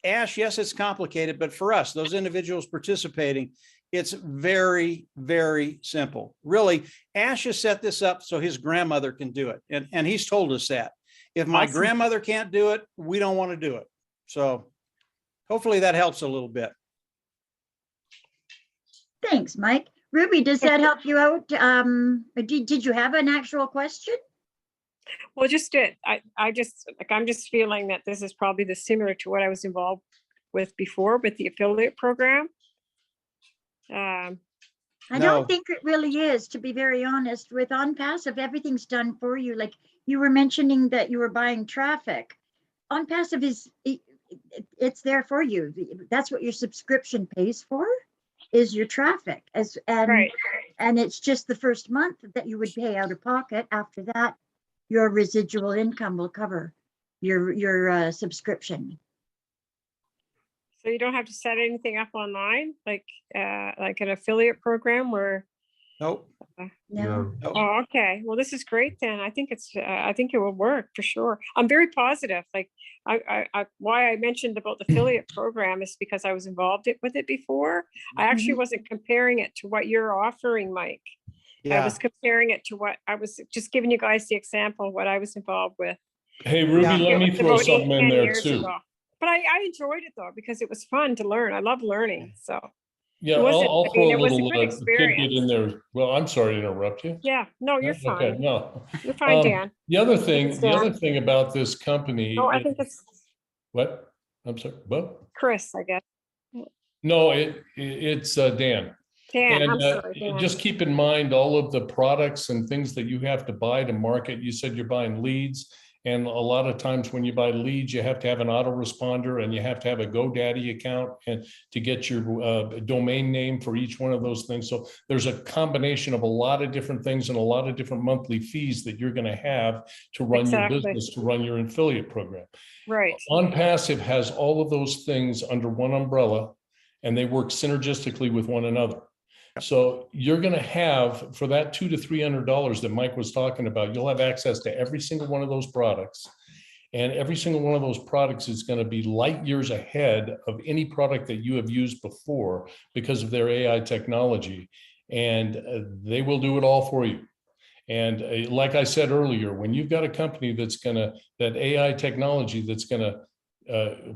Ash, yes, it's complicated, but for us, those individuals participating, it's very, very simple. Really, Ash has set this up so his grandmother can do it. And he's told us that. If my grandmother can't do it, we don't want to do it. So hopefully that helps a little bit. Thanks, Mike. Ruby, does that help you out? Did you have an actual question? Well, I'm just feeling that this is probably similar to what I was involved with before with the affiliate program. I No. don't think it really is, to be very honest. With Onpassive, everything's done for you. Like you were mentioning that you were buying traffic. Onpassive it's there for you. That's what your subscription pays for, is your traffic. Right. And it's just the first month that you would pay out of pocket. After that, your residual income will cover your subscription. So you don't have to set anything up online, like an affiliate program where. Nope. No. Nope. Oh, okay. Well, this is great then. I think it will work for sure. I'm very positive. Like why I mentioned about the affiliate program is because I was involved with it before. I actually wasn't comparing it to what you're offering, Mike. Yeah. I was comparing it to what I was just giving you guys the example of what I was involved with. Hey, Ruby, Yeah. let me throw About something 10 in there years too. ago. But I enjoyed it though, because it was fun to learn. I love learning. So Yeah, it wasn't- I'll I throw mean, a it was a little good tidbit in experience. there. Well, I'm sorry to interrupt you. Yeah, no, you're Okay, fine. no. You're fine, Dan. The other It's thing about this company. No, I think it's What? I'm sorry, what? Chris, I guess. No, it's Dan. Dan, And I'm sorry, Dan. just keep in mind all of the products and things that you have to buy to market. You said you're buying leads. And a lot of times when you buy leads, you have to have an autoresponder and you have to have a GoDaddy account and to get your domain name for each one of those things. So there's a combination of a lot of different things and a lot of different monthly fees that you're going to have to run your business, to run your affiliate program. Right. Onpassive has all of those things under one umbrella and they work synergistically with one another. So you're going to have, for that $200 to $300 that Mike was talking about, you'll have access to every single one of those products. And every single one of those products is going to be light years ahead of any product that you have used before because of their AI technology. And they will do it all for you. And like I said earlier, when you've got a company that AI technology that's gonna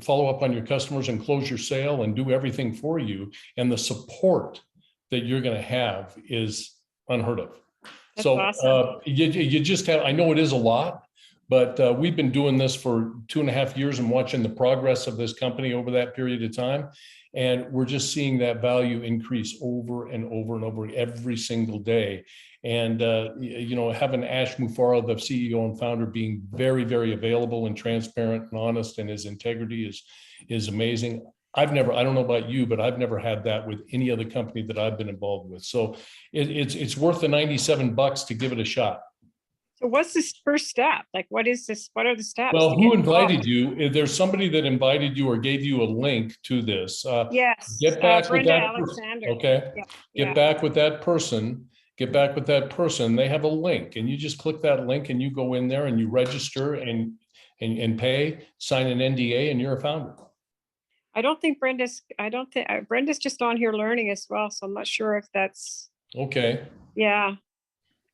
follow up on your customers and close your sale and do everything for you, and the support that you're gonna have is unheard of. That's So awesome. you just have, I know it is a lot, but we've been doing this for 2.5 years and watching the progress of this company over that period of time. And we're just seeing that value increase over and over and over every single day. And, having Ash Mufareh, the CEO and founder, being very, very available and transparent and honest, and his integrity is amazing. I don't know about you, but I've never had that with any other company that I've been involved with. So it's worth the $97 to give it a shot. So what's this first step? Like, what is this? What are the steps? Well, to who get invited involved? you? If there's somebody that invited you or gave you a link to this, Yes, get back with Brenda that person. Alexander. Okay. Yeah, Get yeah. back with that person. Get back with that person. They have a link, and you just click that link and you go in there and you register and pay, sign an NDA, and you're a founder. I don't think Brenda's just on here learning as well. So I'm not sure if that's, Okay. yeah.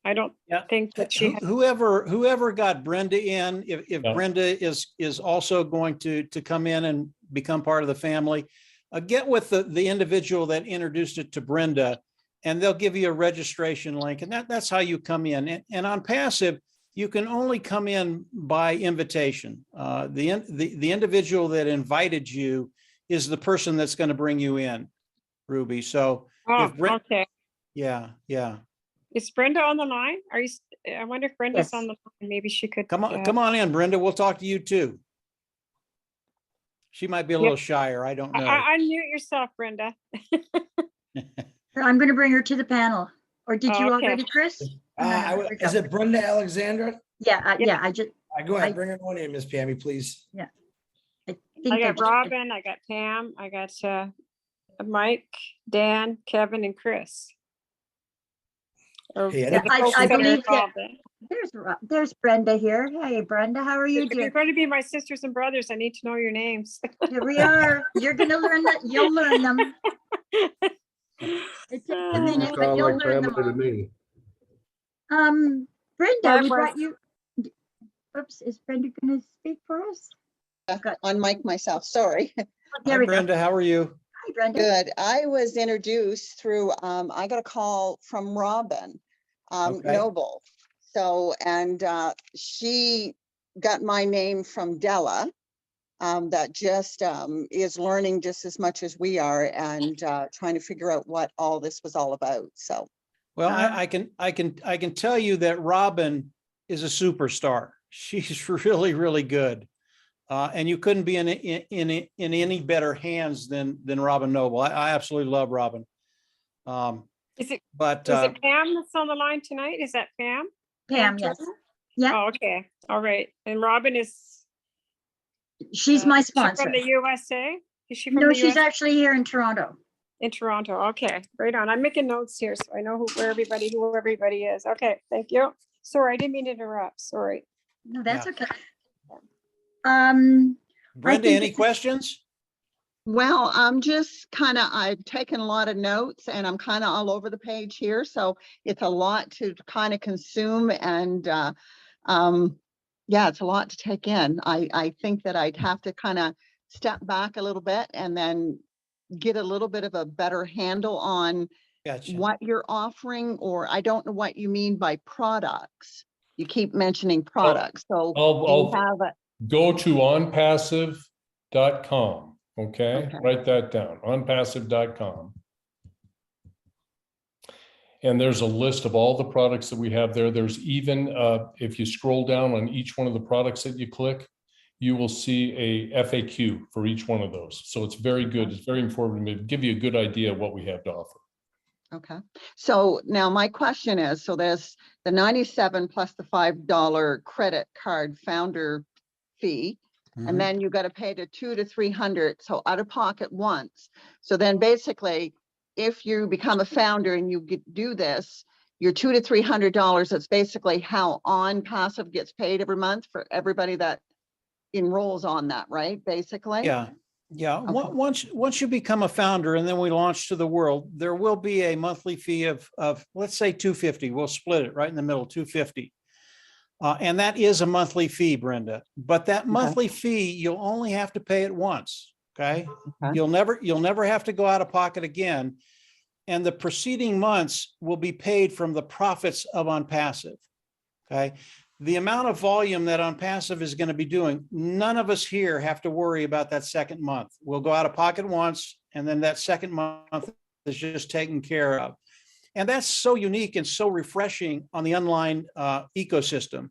I don't Yeah. think that she has. Whoever got Brenda in, if Yeah. Brenda is also going to come in and become part of the family, get with the individual that introduced it to Brenda, and they'll give you a registration link, and that's how you come in. And on Passive, you can only come in by invitation. The individual that invited you is the person that's going to bring you in, Ruby. So Oh, if okay. yeah. Is Brenda on the line? I wonder if Brenda's Yes. on the line. Maybe she could. Come on in, Brenda. We'll talk to you too. She might be a little shyer. I don't know. Unmute yourself, Brenda. I'm going to bring her to the panel. Or did you Okay. already, Chris? Is it Brenda Alexandra? Yeah, yeah, I just, Go ahead, I- bring her on in, Miss Pammy, please. I I think I got just, Robin, I got Pam, I got Mike, Dan, Kevin, and Chris. Or Hey, the I folks that are believe that- involved in. there's Brenda here. Hey, Brenda, how are you If you're doing? going to be my sisters and brothers, I need to know your names. Here we are. You're going to learn that. You'll learn them. It takes a You minute, but sound you'll like learn family them to all. me. Brenda, That we was- brought you. Oops, is Brenda going to speak for us? On mic myself, sorry. There Hi, we go. Brenda. How are you? Hi, Brenda. Good. I was introduced through, I got a call from Robin Okay. Noble. So, and she got my name from Della, that just is learning just as much as we are and trying to figure out what all this was all about. So, Well, I can tell you that Robin is a superstar. She's really, really good. And you couldn't be in any better hands than Robin Noble. I absolutely love Robin. Is it But Pam that's on the line tonight? Is that Pam? Pam, yes. Turner? Yeah, Oh, okay. All right. And Robin is. she's my is she sponsor. From the USA? Is she from No, the she's USA? actually here in Toronto. In Toronto. Okay, right on. I'm making notes here so I know who everybody is. Okay, thank you. Sorry, I didn't mean to interrupt. Sorry. No, that's Yeah. okay. Brenda, think any it's- questions? well, I'm just I've taken a lot of notes and I'm kind of all over the page here. So it's a lot to kind of consume and yeah, it's a lot to take in. I think that I'd have to kind of step back a little bit and then get a little bit of a better handle on Gotcha. what you're offering, or I don't know what you mean by products. You keep mentioning products. So do you I'll have a, go to onpassive.com. Okay, Okay. write that down, onpassive.com. And there's a list of all the products that we have there. There's even, if you scroll down on each one of the products that you click, you will see a FAQ for each one of those. So it's very good. It's very informative. It'll give you a good idea of what we have to offer. okay. So now my question is, so there's the 97 plus the $5 credit card founder fee. Mhm. And then you got to pay the 200 to 300. So out of pocket once. So then basically, if you become a founder and you do this, your $200 to $300, that's basically how Onpassive gets paid every month for everybody that enrolls on that, right? Basically. Yeah, Yeah, Okay. once you become a founder and then we launch to the world, there will be a monthly fee of let's say 250. We'll split it right in the middle, 250. And that is a monthly fee, Brenda. But that monthly fee, you'll only have to pay it once. Okay. Okay. You'll never have to go out of pocket again. And the preceding months will be paid from the profits of Onpassive. Okay. The amount of volume that Onpassive is going to be doing, none of us here have to worry about that second month. We'll go out of pocket once, and then that second month is just taken care of. And that's so unique and so refreshing on the online ecosystem.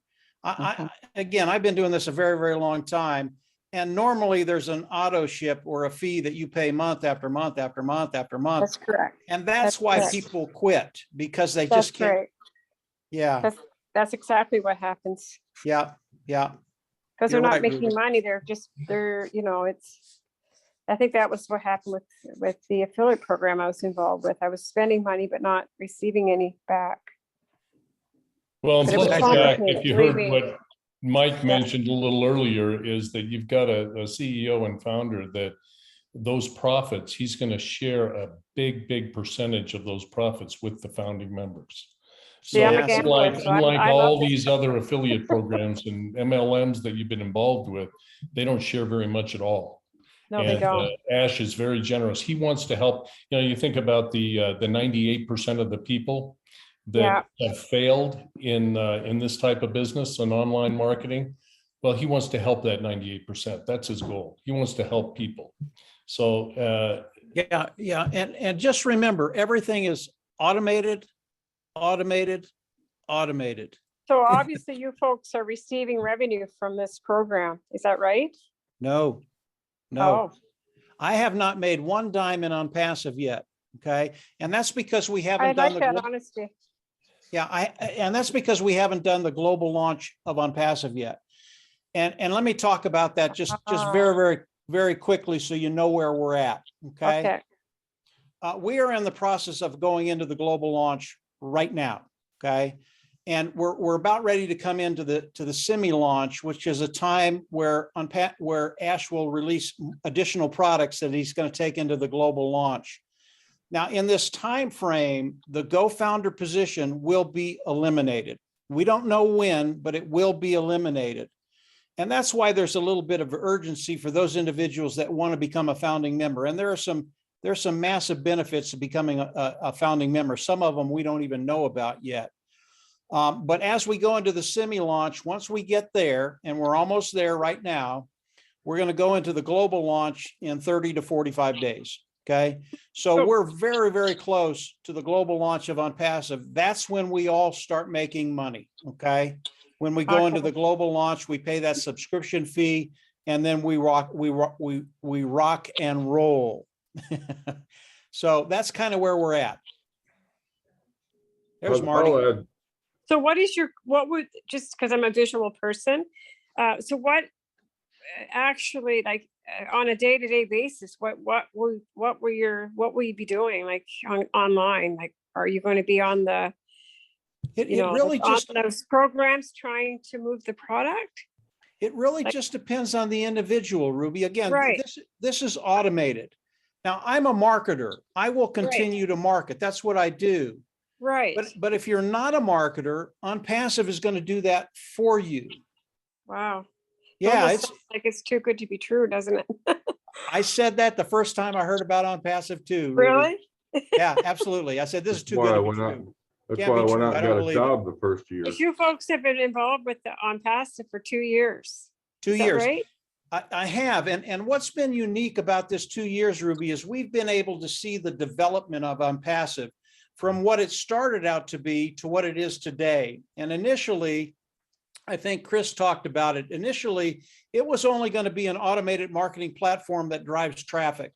Again, I've been doing this a very, very long time. And normally there's an auto ship or a fee that you pay month after month after month after month. That's correct. And that's why correct. people quit, because they That's just can't. great. Yeah, That's exactly what happens. yeah, yeah. Because they're You're not right, making Ruby. money. They're, I think that was what happened with the affiliate program I was involved with. I was spending money, but not receiving any back. Well, and But it plus was the fact, complicated, if you believe heard me. what Mike Yeah. mentioned a little earlier, is that you've got a CEO and founder that those profits, he's going to share a big percentage of those profits with the founding members. So See, I'm a Yeah, so gambler, unlike, so I unlike love all this. these other affiliate programs and MLMs that you've been involved with, they don't share very much at all. No, they And don't. Ash is very generous. He wants to help. You think about the 98% of the people that have failed in this type of business and online marketing. Well, he wants to help that 98%. That's his goal. He wants to help people. So yeah. And just remember, everything is automated. So obviously you folks are receiving revenue from this program. Is that right? No. Oh, I have not made one dime in Onpassive yet. Okay. And that's because we haven't I done like that honesty. and that's because we haven't done the global launch of Onpassive yet. And let me talk about that just very quickly so you know where we're at. Okay. We are in the process of going into the global launch right now. Okay. And we're about ready to come into the semi-launch, which is a time where Ash will release additional products that he's going to take into the global launch. Now, in this time frame, the Go Founder position will be eliminated. We don't know when, but it will be eliminated. And that's why there's a little bit of urgency for those individuals that want to become a founding member. And there's some massive benefits to becoming a founding member. Some of them we don't even know about yet. But as we go into the semi-launch, once we get there, and we're almost there right now, we're going to go into the global launch in 30 to 45 days. Okay. So we're very, very close to the global launch of Onpassive. That's when we all start making money. Okay. When we go into the global launch, we pay that subscription fee, and then we rock and roll. So that's kind of where we're at. There's Marty. I'll add, So what would, just because I'm a visual person, so what actually, like, on a day-to-day basis, what will you be doing, like, online? Like, are you going to be on the, It really just, on those programs trying to move the product? it really just depends on the individual, Ruby. Again, Right. this is automated. Now, I'm a marketer. I will continue to market. That's what I do. Right. But if you're not a marketer, Onpassive is going to do that for you. Wow. Yeah, Almost sounds like it's too good to be true, doesn't it? I said that the first time I heard about Onpassive too. Ruby. Really? Yeah, absolutely. I said, this is too why good I to be went out. true. That's Can't why be I went true. out I and don't got a believe it. job the first year. But you folks have been involved with the Onpassive for 2 years. 2 Is that years. right? I have. And what's been unique about this 2 years, Ruby, is we've been able to see the development of Onpassive from what it started out to be to what it is today. And initially, I think Chris talked about it. Initially, it was only going to be an automated marketing platform that drives traffic.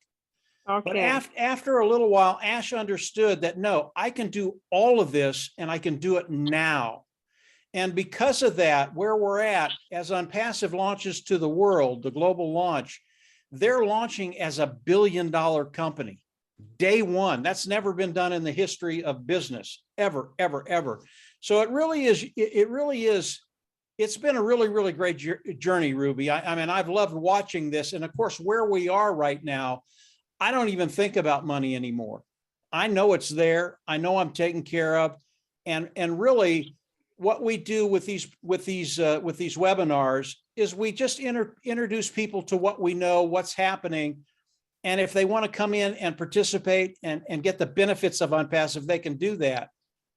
But Okay. after a little while, Ash understood that, no, I can do all of this and I can do it now. And because of that, where we're at, as Onpassive launches to the world, the global launch, they're launching as $1 billion company. Day one. That's never been done in the history of business, ever. So it really is it's been a really, really great journey, Ruby. I mean, I've loved watching this. And of course, where we are right now, I don't even think about money anymore. I know it's there. I know I'm taken care of. And really what we do with these webinars is we just introduce people to what we know, what's happening. And if they want to come in and participate and get the benefits of Onpassive, they can do that.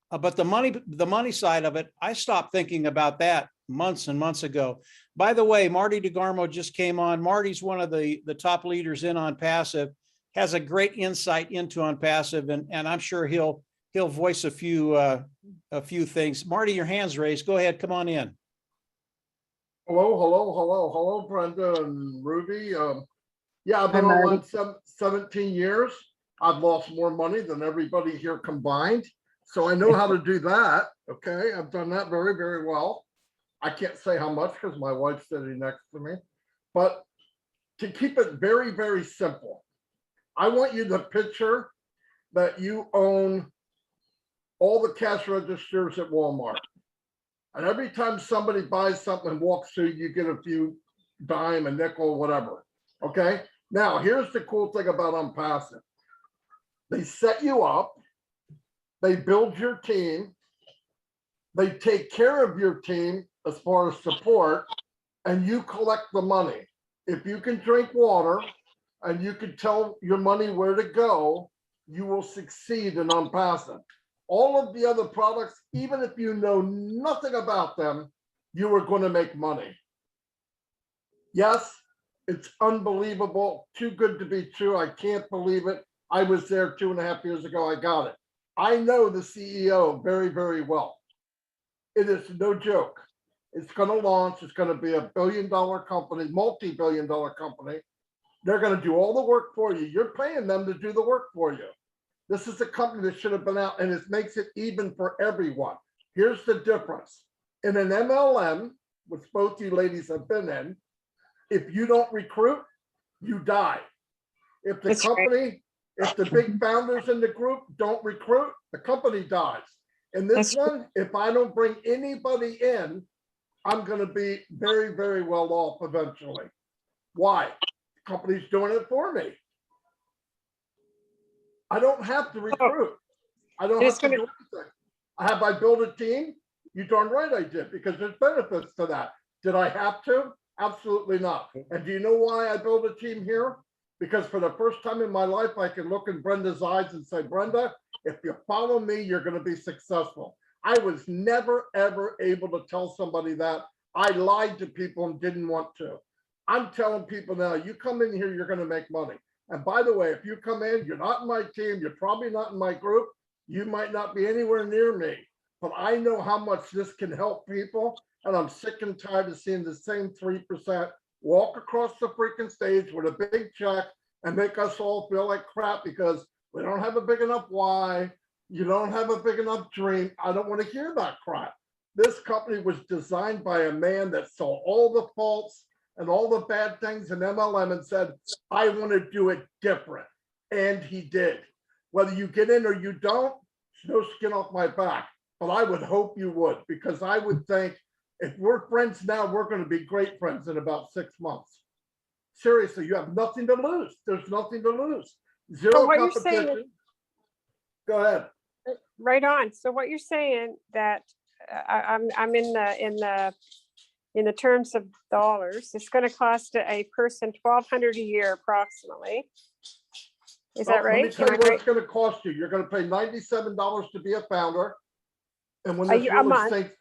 But the money side of it, I stopped thinking about that months and months ago. By the way, Marty DeGarmo just came on. Marty's one of the top leaders in Onpassive, has a great insight into Onpassive, and I'm sure he'll voice a few things. Marty, your hand's raised. Go ahead, come on in. Hello, Brenda and Ruby. Yeah, I've been online 17 years. I've lost more money than everybody here combined. So I know how to do that. Okay, I've done that very, very well. I can't say how much because my wife's sitting next to me. But to keep it very, very simple, I want you to picture that you own all the cash registers at Walmart. And every time somebody buys something and walks through, you get a few dime, a nickel, whatever. Okay. Now, here's the cool thing about Onpassive. They set you up, they build your team, they take care of your team as far as support, and you collect the money. If you can drink water and you can tell your money where to go, you will succeed in Onpassive. All of the other products, even if you know nothing about them, you are going to make money. Yes, it's unbelievable. Too good to be true. I can't believe it. I was there 2.5 years ago. I got it. I know the CEO very, very well. It is no joke. It's going to launch. It's going to be $1 billion company, multi-billion-dollar company. They're going to do all the work for you. You're paying them to do the work for you. This is a company that should have been out, and it makes it even for everyone. Here's the difference. In an MLM, which both you ladies have been in, if you don't recruit, you die. If the company, if the big founders in the group don't recruit, the company dies. In this one, if I don't bring anybody in, I'm going to be very, very well off eventually. Why? The company's doing it for me. I don't have to recruit. I don't have to do anything. I built a team? You darn right I did, because there's benefits to that. Did I have to? Absolutely not. And do you know why I built a team here? Because for the first time in my life, I can look in Brenda's eyes and say, Brenda, if you follow me, you're going to be successful. I was never, ever able to tell somebody that. I lied to people and didn't want to. I'm telling people now, you come in here, you're going to make money. And by the way, if you come in, you're not in my team, you're probably not in my group, you might not be anywhere near me, but I know how much this can help people. And I'm sick and tired of seeing the same 3% walk across the freaking stage with a big check and make us all feel like crap because we don't have a big enough why, you don't have a big enough dream. I don't want to hear that crap. This company was designed by a man that saw all the faults and all the bad things in MLM and said, I want to do it different. And he did. Whether you get in or you don't, there's no skin off my back. But I would hope you would, because I would think if we're friends now, we're going to be great friends in about 6 months. Seriously, you have nothing to lose. There's nothing to lose. Zero competition. Go ahead. Right on. So what you're saying that I'm in the terms of dollars, it's going to cost a person $1,200 a year approximately. Is that right? Let me tell you what it's going to cost you. You're going to pay $97 to be a founder. And when this really sinks,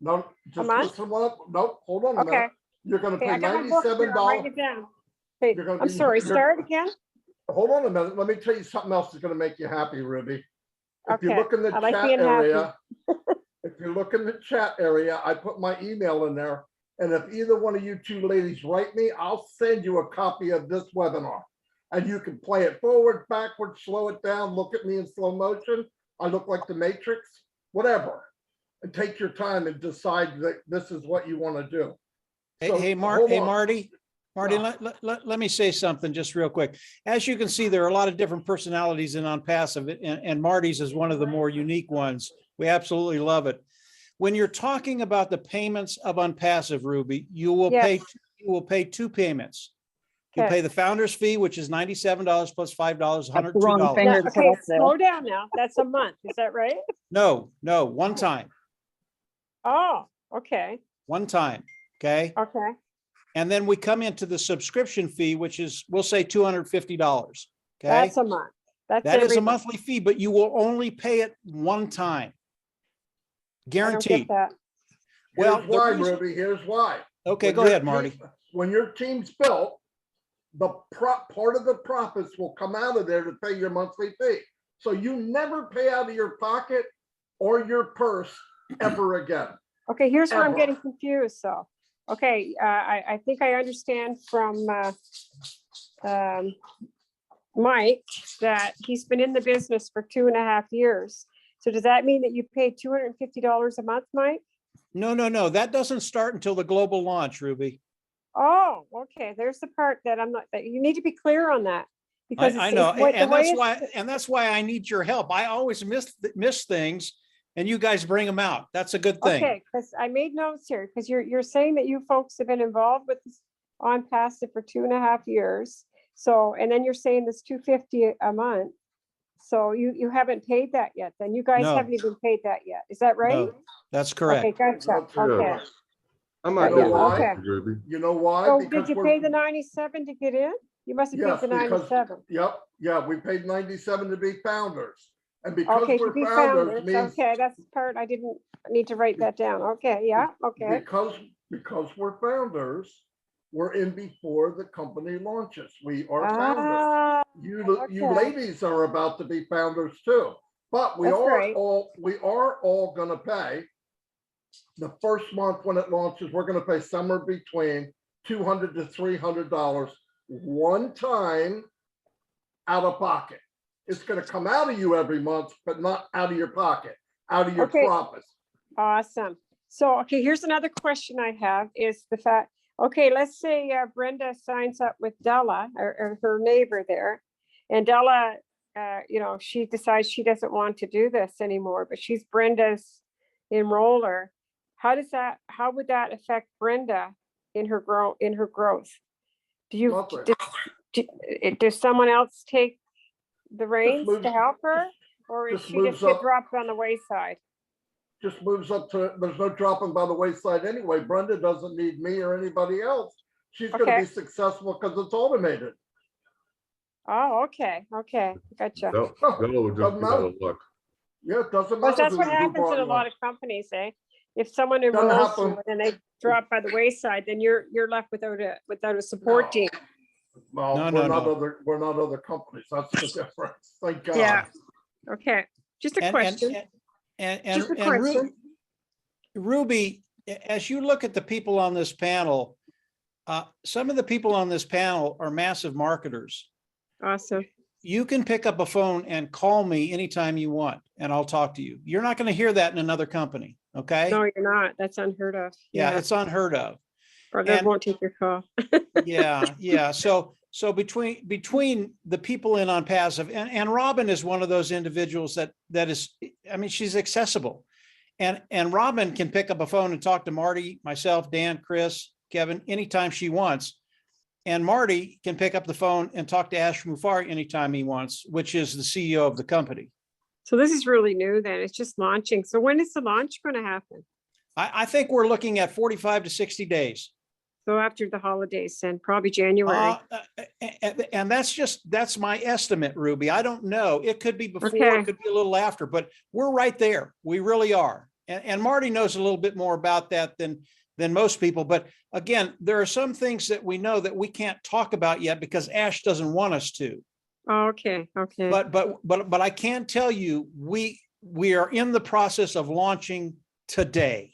no, just listen up. No, hold on a minute. You're going to pay $97. Hey, I'm sorry, start again. Hold on a minute. Let me tell you something else that's going to make you happy, Ruby. If you look in the chat area, if you look in the chat area, I put my email in there. And if either one of you two ladies write me, I'll send you a copy of this webinar. And you can play it forward, backward, slow it down, look at me in slow motion. I look like the Matrix, whatever. And take your time and decide that this is what you want to do. Hey, Marty, let me say something just real quick. As you can see, there are a lot of different personalities in Onpassive, and Marty's is one of the more unique ones. We absolutely love it. when you're talking about the payments of Onpassive, Ruby, you will Yes. pay two payments. You'll Okay. pay the founder's fee, which is $97 plus $5, That's the wrong $102. finger. Now, to put okay, up there. slow down now. That's a month. Is that right? No, one time, Oh, okay, one time. Okay. okay. And then we come into the subscription fee, which is, we'll say $250. Okay. That's a month. That's That is every a month. monthly fee, but you will only pay it one time. I don't get Guaranteed. that. Well, Here's the why, reason- Ruby, here's why. Okay, When go your ahead, team- Marty. When your team's built, the part of the profits will come out of there to pay your monthly fee. So you never pay out of your pocket or your purse ever again. Okay, here's where I'm Ever. getting confused, so. Okay, I think I understand from Mike that he's been in the business for 2.5 years. So does that mean that you pay $250 a month, Mike? No. That doesn't start until the global launch, Ruby. Oh, okay, there's the part that I'm not, that you need to be clear on that. Because I it's- know, it's what- the and way it's- that's why I need your help. I always miss things and you guys bring them out. That's a good thing. Okay, because I made notes here, because you're saying that you folks have been involved with this Onpassive for 2.5 years. So, and then you're saying this $250 a month. So you haven't paid that yet, then you guys No. haven't even paid that yet. Is that right? No, that's Okay, correct. gotcha. That's right. Okay. I might You know be why? able to, Ruby. You know why? So Because did you we're- pay the 97 to get in? You must have Yes, paid the because- 97. Yep, yeah, we paid 97 to be founders. And because Okay, to we're be founders founders. means, Okay, that's the part I didn't need to write that down. Okay, yeah, okay. because we're founders, we're in before the company launches. We are founders. Ah, You okay. ladies are about to be founders too. But we That's are right. all gonna pay. The first month when it launches, we're gonna pay somewhere between $200 to $300 one time out of pocket. It's gonna come out of you every month, but not out of your pocket, out of your Okay. profits. Awesome. So, okay, here's another question I have is the fact, okay, let's say Brenda signs up with Della or her neighbor there. And Della, she decides she doesn't want to do this anymore, but she's Brenda's enroller. How would that affect Brenda in her growth? Nothing. Does someone else take the reins moves- to help her? Or is just she just moves get up. dropped on the wayside? Just moves up to, there's no dropping by the wayside anyway. Brenda doesn't need me or anybody else. She's gonna Okay. be successful because it's automated. Oh, okay, gotcha. Bella would just Doesn't be out matter. of luck. Yeah, it doesn't But matter. that's what happens in a lot of companies, eh? If someone enrolls you happen. and they drop by the wayside, then you're left without a support No. team. Well, No, we're not other companies. That's the difference. Thank God. Yeah. Okay, just a And- question. And Just a and question. Ruby, as you look at the people on this panel, some of the people on this panel are massive marketers. Awesome. You can pick up a phone and call me anytime you want, and I'll talk to you. You're not going to hear that in another company. Okay. No, you're not. That's unheard of. Yeah, it's unheard of. Or they and- won't take your call. Yeah. So between the people in Onpassive and Robin is one of those individuals that is, I mean, she's accessible. And Robin can pick up a phone and talk to Marty, myself, Dan, Chris, Kevin, anytime she wants. And Marty can pick up the phone and talk to Ash Mufari anytime he wants, which is the CEO of the company. So this is really new then. It's just launching. So when is the launch going to happen? I think we're looking at 45 to 60 days. So after the holidays and probably January. And that's my estimate, Ruby. I don't know. It could be before, Okay. it could be a little after, but we're right there. We really are. And Marty knows a little bit more about that than most people. But again, there are some things that we know that we can't talk about yet because Ash doesn't want us to. Okay. But I can tell you, we are in the process of launching today.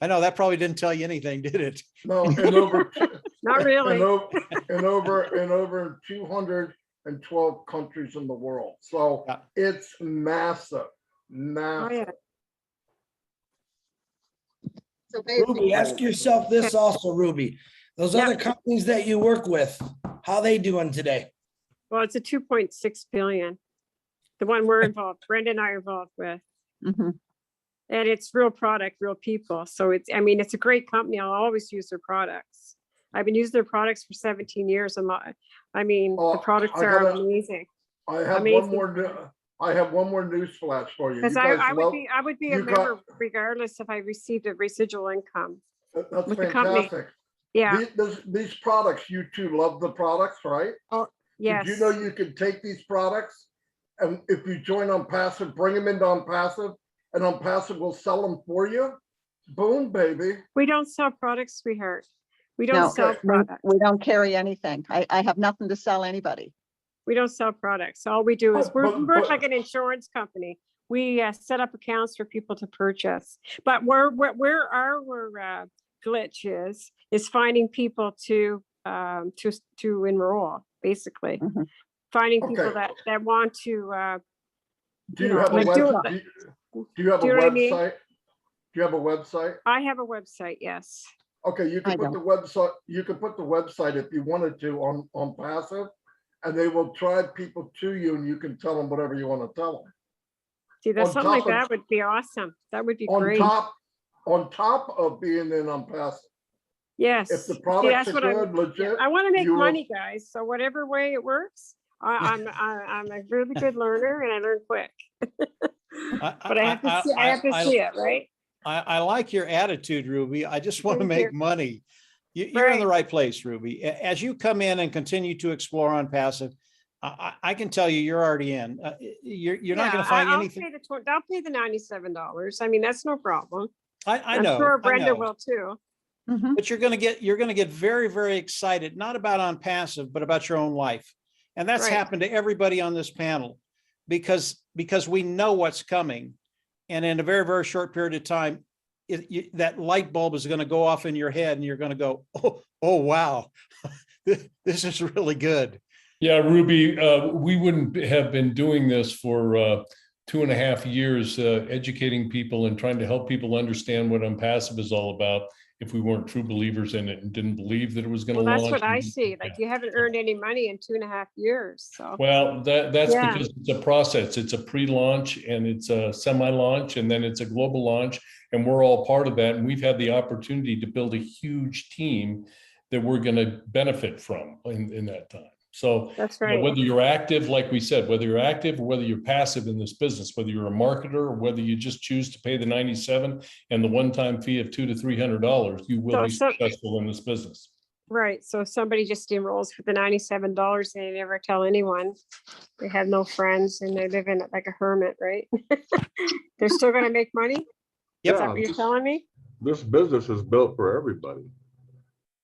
I know that probably didn't tell you anything, did it? No, and over, Not really. and over 212 countries in the world. So Yeah. it's massive, Oh, massive. yeah. So Ruby, basically, ask yourself this also, Ruby. Those Yeah. other companies that you work with, how they doing today? Well, it's a 2.6 billion. The one we're involved, Brenda and I are involved with. Mhm. And it's real product, real people. So it's, I mean, it's a great company. I'll always use their products. I've been using their products for 17 years. I mean, the Oh, products I are gotta- amazing. I have Amazing. one more, I have one more news flash for you. You Because guys I love, would be a you got- member regardless if I received a residual income. that's with the company. fantastic. Yeah, These products, you two love the products, right? yes. Did you know you could take these products and if you join Onpassive, bring them into Onpassive and Onpassive will sell them for you? Boom, baby. We don't sell products, sweetheart. We don't No, sell Okay. products. We don't carry anything. I have nothing to sell anybody. We don't sell products. All we do is But- we're but- like an insurance company. We set up accounts for people to purchase. But where our glitch is finding people to enroll, basically. Mhm. Finding people Okay. that want to, Do you you know, have a like do website? it. Do you have a Do you know what I mean? website? Do you have a website? I have a website, yes. Okay, you I can put the website, you can put the website if you wanted to on Passive, and they will drive people to you and you can tell them whatever you want to tell them. See, that's On something like top of- that would be awesome. That would be On great. top of being in on Passive. Yes. If the See, products that's are what I'm- good, legit. I want to make you will- money, guys. So whatever way it works, I'm a really good learner and I learn quick. But I have to see it, right? I like your attitude, Ruby. I just want to Thank you. make money. You're in the Right. right place, Ruby. As you come in and continue to explore on passive, I can tell you, you're already in. You're not going to find anything. I'll pay the $97. I mean, that's no problem. I I'm know, sure I Brenda know. will too. Mhm. But you're going to get very, very excited, not about on passive, but about your own life. And that's Right. happened to everybody on this panel because we know what's coming. And in a very, very short period of time, that light bulb is going to go off in your head and you're going to go, oh, wow, this is really good. Yeah, Ruby, we wouldn't have been doing this for 2.5 years, educating people and trying to help people understand what Onpassive is all about if we weren't true believers in it and didn't believe that it was going to Well, launch. that's what I and- see. Like you haven't earned any money in 2.5 years. So Well, that's Yeah. because it's a process. It's a pre-launch and it's a semi-launch and then it's a global launch. And we're all part of that. And we've had the opportunity to build a huge team that we're going to benefit from in that time. So that's you know, right. whether you're active, like we said, whether you're active or whether you're passive in this business, whether you're a marketer or whether you just choose to pay the 97 and the one-time fee of $200 to $300, you will be So- successful in this business. Right. So if somebody just enrolls for the $97 and they never tell anyone, they have no friends and they live in it like a hermit, right? They're still going to make money? Is that Yeah, what you're telling me? this business is built for everybody.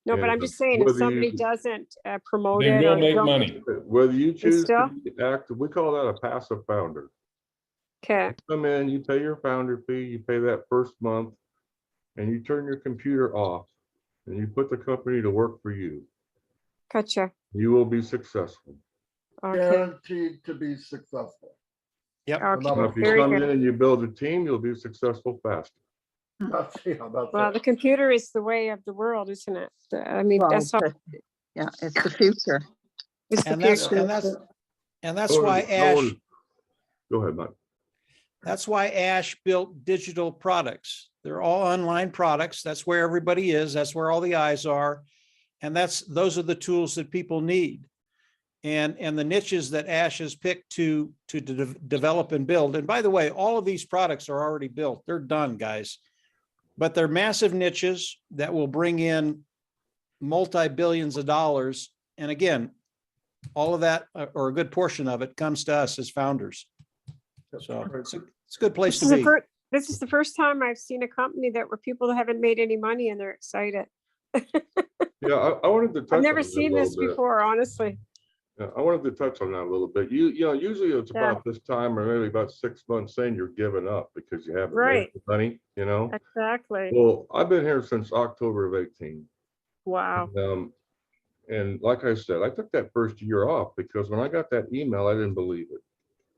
No, but I'm And just saying, if whether somebody you- doesn't promote They it will or make don't. money. Whether you choose still- to be active, we call that a passive founder. Okay. Come in, you pay your founder fee, you pay that first month, and you turn your computer off and you put the company to work for you. Gotcha. You will be successful. Okay. Guaranteed to be successful. Yep. Okay. Now, if you Very come good. in and you build a team, you'll be successful faster. That's Well, the it. computer is the way of the world, isn't it? I mean, Well, that's how Yeah, it's the future. it's the And that's, future. and that's why Ash, Go ahead, Mike. that's why Ash built digital products. They're all online products. That's where everybody is. That's where all the eyes are. And those are the tools that people need. And the niches that Ash has picked to develop and build. And by the way, all of these products are already built. They're done, guys. But they're massive niches that will bring in multi-billions of dollars. And again, all of that, or a good portion of it, comes to us as founders. So it's a good place to be. This is the first time I've seen a company where people haven't made any money and they're excited. Yeah, I wanted to touch. I've never on that a seen this little bit. before, honestly. Yeah, I wanted to touch on that a little bit. You know, usually it's Yeah. about this time or maybe about 6 months in, you're giving up because you haven't Right. made the money, you know? Exactly. Well, I've been here since October of 18. Wow. And like I said, I took that first year off because when I got that email, I didn't believe it.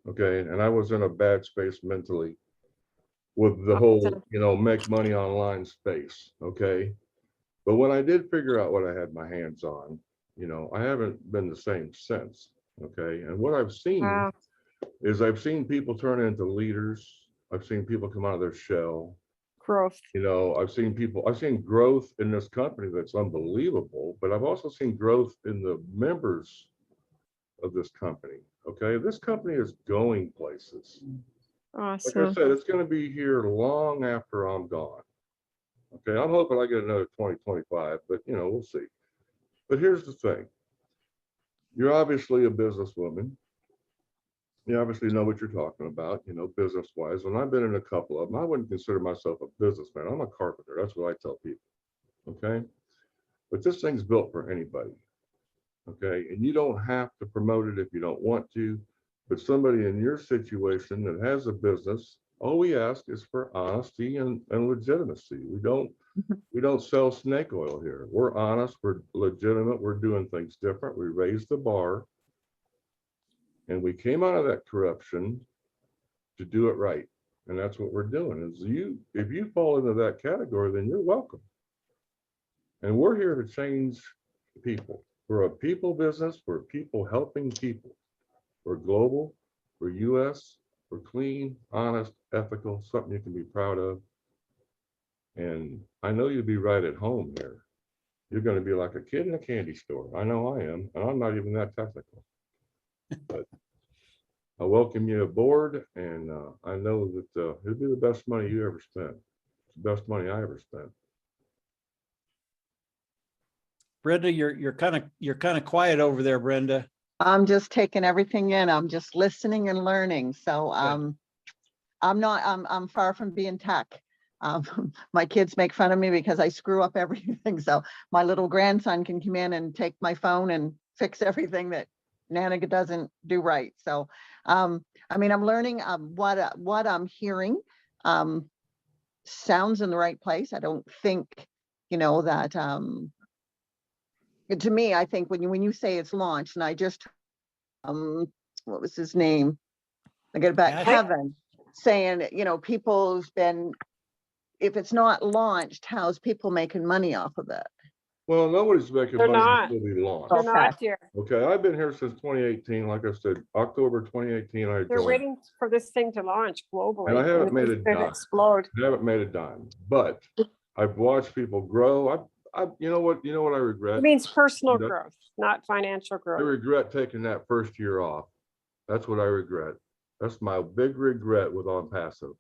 Okay, and I was in a bad space mentally with the whole, Awesome. you know, make money online space. Okay. But when I did figure out what I had my hands on, you know, I haven't been the same since. Okay. And what I've seen Wow. is I've seen people turn into leaders. I've seen people come out of their shell. Growth. You know, I've seen growth in this company that's unbelievable, but I've also seen growth in the members of this company. Okay, this company is going places. Like I Awesome. said, it's going to be here long after I'm gone. Okay, I'm hoping I get another 2025, but you know, we'll see. But here's the thing. You're obviously a businesswoman. You obviously know what you're talking about, you know, business-wise. And I've been in a couple of them. I wouldn't consider myself a businessman. I'm a carpenter. That's what I tell people. Okay. But this thing's built for anybody. Okay. And you don't have to promote it if you don't want to. But somebody in your situation that has a business, all we ask is for honesty and legitimacy. We don't sell snake oil here. We're honest, we're legitimate, we're doing things different. We raise the bar. And we came out of that corruption to do it right. And that's what we're doing. Is if you fall into that category, then you're welcome. And we're here to change people. We're a people business. We're people helping people. We're global. We're US. We're clean, honest, ethical, something you can be proud of. And I know you'll be right at home here. You're going to be like a kid in a candy store. I know I am. And I'm not even that technical. But I welcome you aboard, and I know that it'll be the best money you ever spent. It's the best money I ever spent. Brenda, you're kind of quiet over there, Brenda. I'm just taking everything in. I'm just listening and learning. So I'm far from being tech. My kids make fun of me because I screw up everything. So my little grandson can come in and take my phone and fix everything that Nana doesn't do right. So, I mean, I'm learning what I'm hearing sounds in the right place. I don't think, you know, that to me, I think when you say it's launched, and I just what was his name? I get it back, Kevin, saying, you know, people's been, if it's not launched, how's people making money off of it? Well, nobody's making They're money not. until we launch. They're Okay. not, dear. Okay, I've been here since 2018. Like I said, October 2018, I They're joined. waiting for this thing to launch globally. And I haven't made a it's gonna dime. explode. I haven't made a dime, but I've watched people grow. You know what I regret? It means personal No. growth, not financial I growth. regret taking that first year off. That's what I regret. That's my big regret with Onpassive.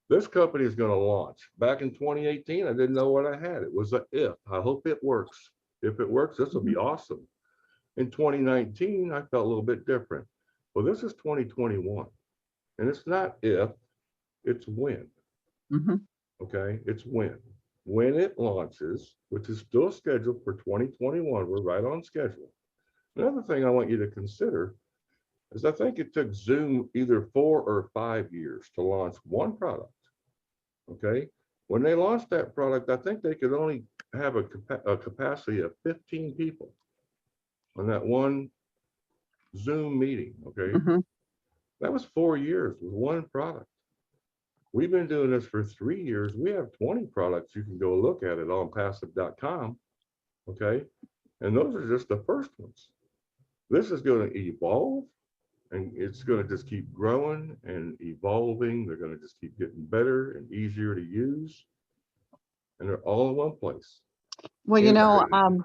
This company is going to launch. Back in 2018, I didn't know what I had. It was a if. I hope it works. If it works, this will be awesome. In 2019, I felt a little bit different. Well, this is 2021. And it's not if, it's when. Mhm. Okay, it's when. When it launches, which is still scheduled for 2021, we're right on schedule. Another thing I want you to consider is I think it took Zoom either 4 or 5 years to launch one product. Okay, when they launched that product, I think they could only have a capacity of 15 people on that one Zoom meeting. Okay, Mhm. that was 4 years with one product. We've been doing this for 3 years. We have 20 products you can go look at onpassive.com. Okay, and those are just the first ones. This is going to evolve, and it's going to just keep growing and evolving. They're going to just keep getting better and easier to use, and they're all in one place. Well, you know, Integrated.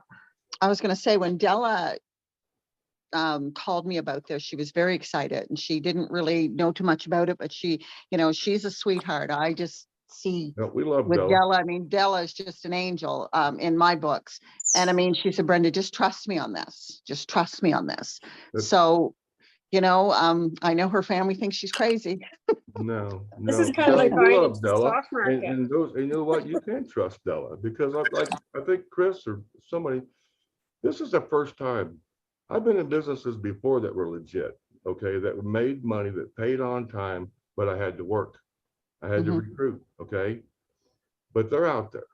I was going to say, when Della called me about this, she was very excited, and she didn't really know too much about it, but she, you know, she's a sweetheart. I just see No, we love with Della. Della, I mean, Della is just an angel in my books. And I mean, she said, Brenda, just trust me on this. Just trust me on this. That's- So, you know, I know her family thinks she's crazy. No, This no. is kind of Della, like we buying love into the Della. stock market. And you know what? You can trust Della because I think Chris or somebody, this is the first time. I've been in businesses before that were legit, okay, that made money, that paid on time, but I had to work. I had to recruit, okay? But they're out there,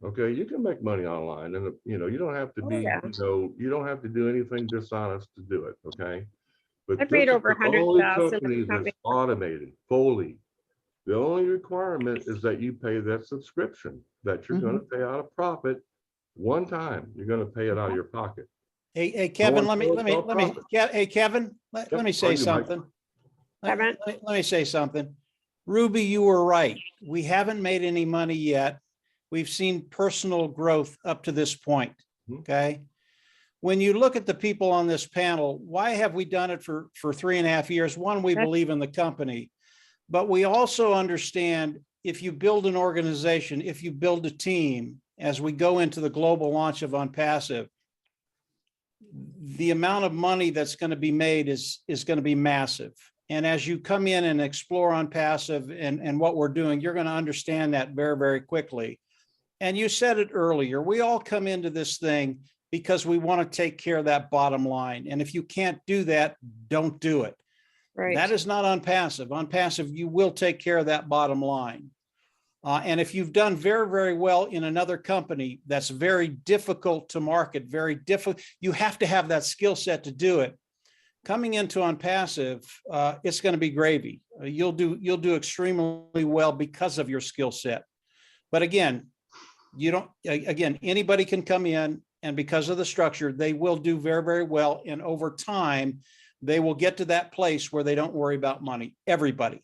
okay? You can make money online, and you know, you don't have to be, yeah. you know, you don't have to do anything dishonest to do it, okay? But I've made this is over the only 100,000 company that's automated fully. The only requirement is that you pay that subscription, that you're going to pay out of profit one time. You're going to pay it out of your pocket. Hey, Kevin, one let me, goes, no profit. hey, Kevin, let Yep, me say argue, Mike. something. Haven't? Let me say something. Ruby, you were right. We haven't made any money yet. We've seen personal growth up to this point, okay? When you look at the people on this panel, why have we done it for 3.5 years? One, we believe in the company, but we also understand if you build an organization, if you build a team, as we go into the global launch of Onpassive, the amount of money that's going to be made is going to be massive. And as you come in and explore Onpassive and what we're doing, you're going to understand that very, very quickly. And you said it earlier, we all come into this thing because we want to take care of that bottom line. And if you can't do that, don't do it. Right. That is not Onpassive. Onpassive, you will take care of that bottom line. And if you've done very, very well in another company, that's very difficult to market, very difficult. You have to have that skill set to do it. Coming into Onpassive, it's going to be gravy. You'll do extremely well because of your skill set. But again, anybody can come in, and because of the structure, they will do very, very well. And over time, they will get to that place where they don't worry about money. Everybody,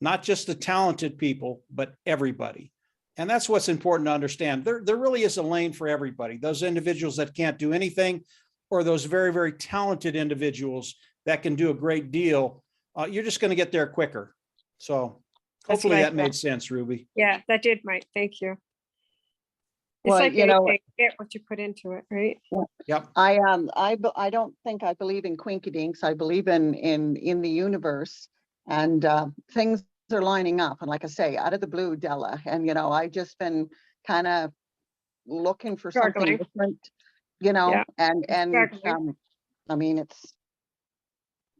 not just the talented people, but everybody. And that's what's important to understand. There really is a lane for everybody. Those individuals that can't do anything, or those very, very talented individuals that can do a great deal, you're just going to get there quicker. So hopefully that made sense, Ruby. Yeah, that did, Mike. Thank you. It's Well, like you know, anything, get what you put into it, right? Yep. I don't think I believe in quinkydinks. I believe in the universe, and things are lining up. And like I say, out of the blue, Della, and I just been kind of looking for something Struggling. different, Yeah. and Struggling. I mean, it's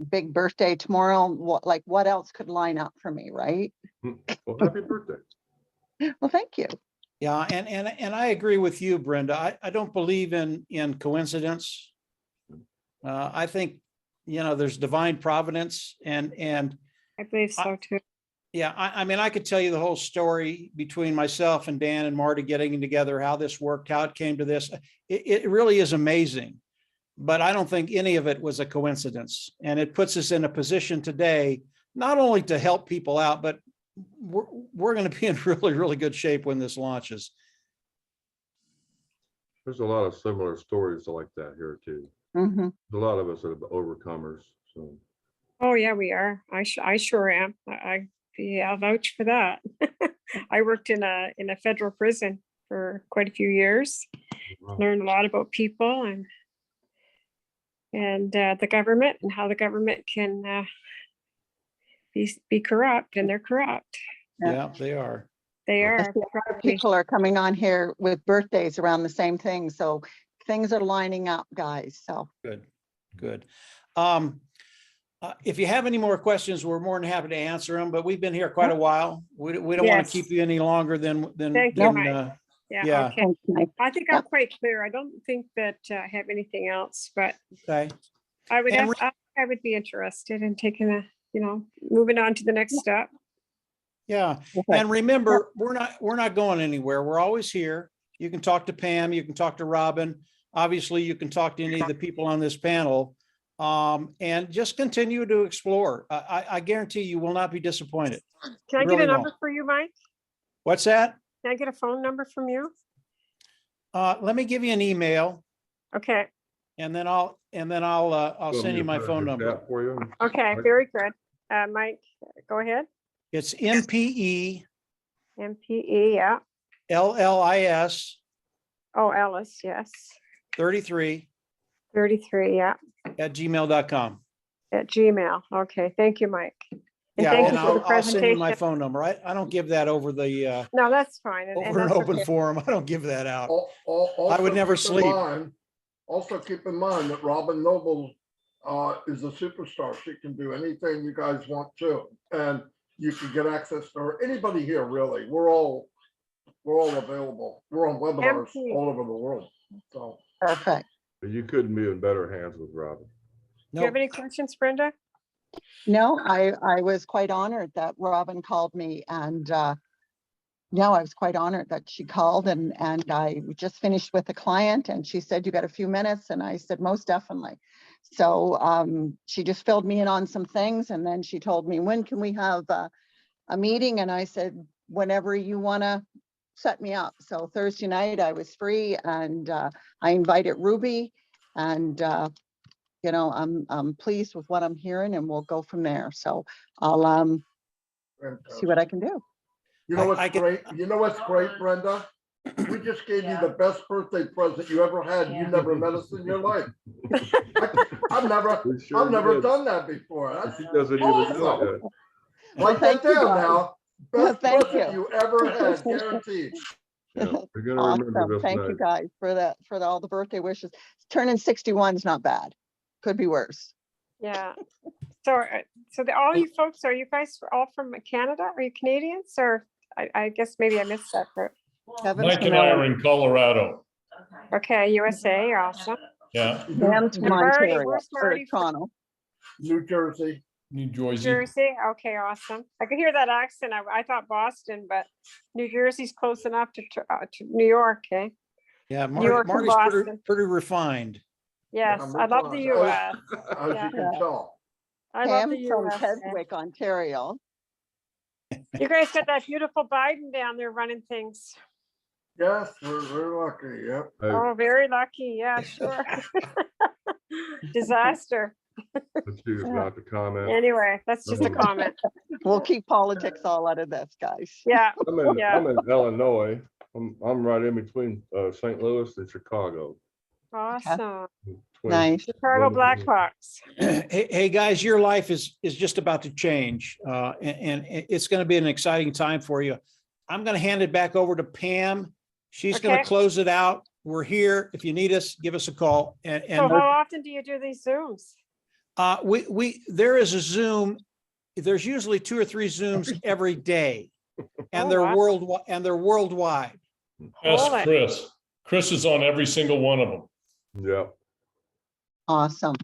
big birthday tomorrow. What else could line up for me, right? Well, happy birthday. Well, thank you. Yeah, and I agree with you, Brenda. I don't believe in coincidence. I think there's divine providence, and I believe so too. yeah, I mean, I could tell you the whole story between myself and Dan and Marty getting together, how this worked, how it came to this. It really is amazing, but I don't think any of it was a coincidence. And it puts us in a position today, not only to help people out, but we're going to be in really, really good shape when this launches. There's a lot of similar stories like that here too. Mhm. A lot of us are overcomers. So Oh yeah, we are. I sure am. I'll vouch for that. I worked in a federal prison for quite a few years. wow. Learned a lot about people and the government, and how the government can be corrupt, and they're corrupt. Yeah, they are. They Well, are. Other probably. people are coming on here with birthdays around the same thing, so things are lining up, guys. So Good. If you have any more questions, we're more than happy to answer them, but we've been here quite a while. We don't want Yes. to keep you any longer than Thank you, Mike. yeah. Yeah. Okay. thanks, Mike. I think I'm quite clear. I don't think that I have anything else, but Okay. I would And I would be interested in taking moving on to the next step. Yeah. Okay. And remember, we're not going anywhere. We're always here. You can talk to Pam, you can talk to Robin. Obviously, you can talk to any of the people on this panel, and just continue to explore. I guarantee you will not be disappointed. Can I get Really a number won't. for you, Mike? What's that? Can I get a phone number from you? Let me give you an email, Okay. and then I'll send you my phone number. For you. Okay. Very good. Mike, go ahead. It's MPE MPE. Yeah. LLIS Oh, Ellis. Yes. 33 33. Yeah. at gmail.com. At Gmail. Okay. Thank you, Mike. And Yeah, thank and you for the I'll send you my presentation. phone number. I don't give that over the No, that's fine. And over an that's open okay. forum. I don't give that out. Also I would never keep in sleep. mind- Also keep in mind that Robin Noble is a superstar. She can do anything you guys want to, and you can get access to her. Anybody here, really. We're all available. We're on webinars MP. all over the world. So Perfect. But you couldn't be in better hands with Robin. Do you have No, any questions, Brenda? No, I was quite honored that Robin called me, and no, I was quite honored that she called, and I just finished with a client, and she said, you got a few minutes, and I said, most definitely. So she just filled me in on some things, and then she told me, when can we have a meeting? And I said, whenever you want to set me up. So Thursday night I was free, and I invited Ruby, and you know, I'm pleased with what I'm hearing, and we'll go from there. So I'll see what I can do. You know I what's can- great? You know what's great, Brenda? We just gave you the best birthday present you ever had. You never met us in your life. I've never We sure did. done that before. That's He doesn't even know it yet. Well, Write that thank you, down guys. now. Well, Best thank present you. you ever had, guaranteed. Yeah, we're gonna remember Awesome. this Thank you night. guys for all the birthday wishes. Turning 61 is not bad. Could be worse. Yeah. So, all you folks, are you guys all from Canada? Are you Canadians, or I guess maybe I missed that part. Kevin's Mike from and I Iowa. are in Colorado. Okay, USA, awesome. Yeah, Sam's from Marty, Ontario, where's or Marty from? Toronto. New Jersey. New New Jersey. Jersey, okay, awesome. I could hear that accent. I thought Boston, but New Jersey's close enough to New York, eh? Yeah, New York and Marty's Boston. pretty refined. Yes, I'm I love the refined. US. As Yeah. you can tell. I love Pam the from US. Keswick, Ontario. You guys got that beautiful Biden down there running things. Yes, we're lucky. Yep. Oh, very lucky. Yeah, sure. Disaster. Let's choose not to comment. Anyway, that's just a comment. We'll keep politics all out of this, guys. Yeah, I'm in Illinois. I'm right in between St. Louis and Chicago. awesome. Between Nice. Chicago Bloomington. Blackhawks. Hey, guys, your life is just about to change, and it's going to be an exciting time for you. I'm going to hand it back over to Pam. She's going Okay. to close it out. We're here. If you need us, give us a call. So how often do you do these Zooms? There is a Zoom. There's usually 2 or 3 Zooms every day, and Oh, they're wow. worldwide. Ask Hold it. Chris. Chris is on every single one of them. Yeah. Awesome.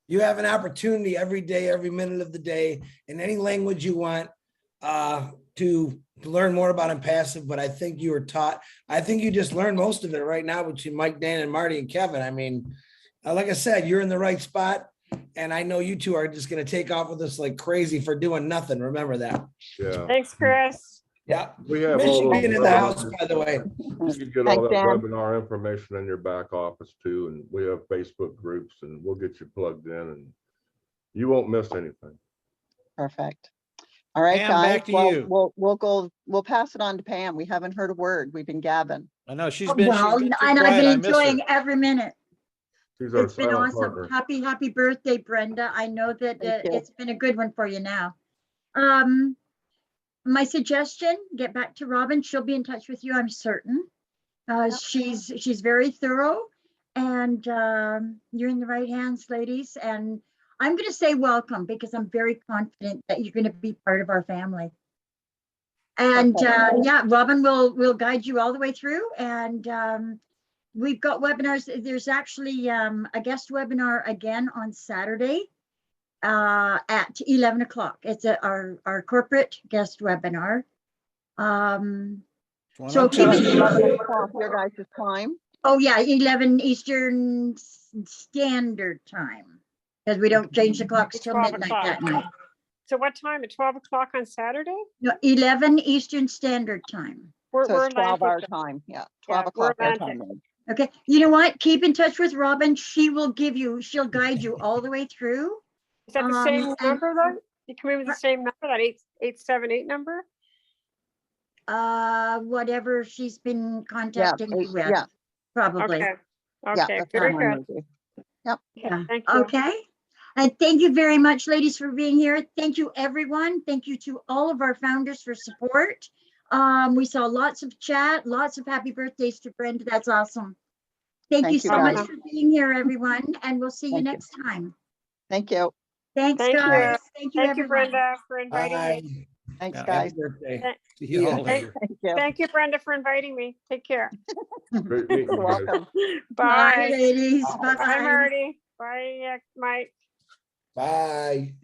You have an opportunity every day, every minute of the day, in any language you want, to learn more about Onpassive. But I think you were taught, I think you just learned most of it right now between Mike, Dan, and Marty and Kevin. I mean, like I said, you're in the right spot. And I know you two are just going to take off with us like crazy for doing nothing. Remember that. Yeah. Thanks, Chris. Yeah. We have all Michigan those in the house, webinars. by the way. You can get all Thanks, that Dan. webinar information in your back office too, and we have Facebook groups, and we'll get you plugged in, and you won't miss anything. Perfect. All right, Pam, guys. back to Well, you. we'll pass it on to Pam. We haven't heard a word. We've been gabbing. I know she's Well, been and too I've quiet. been I miss her. enjoying every minute. She's our It's been silent awesome. partner. Happy birthday, Brenda. I know that Thank you. it's been a good one for you now. My suggestion, get back to Robin. She'll be in touch with you, I'm certain. She's very thorough, and you're in the right hands, ladies. And I'm going to say welcome, because I'm very confident that you're going to be part of our family. And yeah, Robin will guide you all the way through. And we've got webinars. There's actually a guest webinar again on Saturday at 11 o'clock. It's our corporate guest webinar. So keep it- 11 o'clock, your guys' time. Oh yeah, 11 Eastern Standard Time, because we don't change the clocks It's till 12 midnight o'clock. that night. So what time? At 12 o'clock on Saturday? No, 11 Eastern Standard Time. We're So it's 12-hour Atlantic. time. Yeah, Yeah, 12 o'clock we're our Atlantic. time. Okay, you know what? Keep in touch with Robin. She'll guide you all the way through. Is that the same and- number though? You come in with the same number, that 878 number? Whatever she's been contacting you with, yeah. probably. Okay, Yeah, okay, that's very fine good. with you. Yep. Yeah. Thank you. Okay. And thank you very much, ladies, for being here. Thank you, everyone. Thank you to all of our founders for support. We saw lots of chat, lots of happy birthdays to Brenda. That's awesome. Thank you Thank you, so much guys. for being here, everyone, and we'll see you Thank you. next time. Thank you. Thanks, Thank you. guys. Thank you, Thank you, everyone. Brenda, for inviting me. Bye. Thanks, Yeah, guys. Happy birthday. Th- See you all Yeah. later. Thank you. Thank you, Brenda, for inviting me. Take care. Great meeting You're you guys. welcome. Bye, Bye. ladies. Bye, Bye-bye. Marty. Bye, Mike. Bye.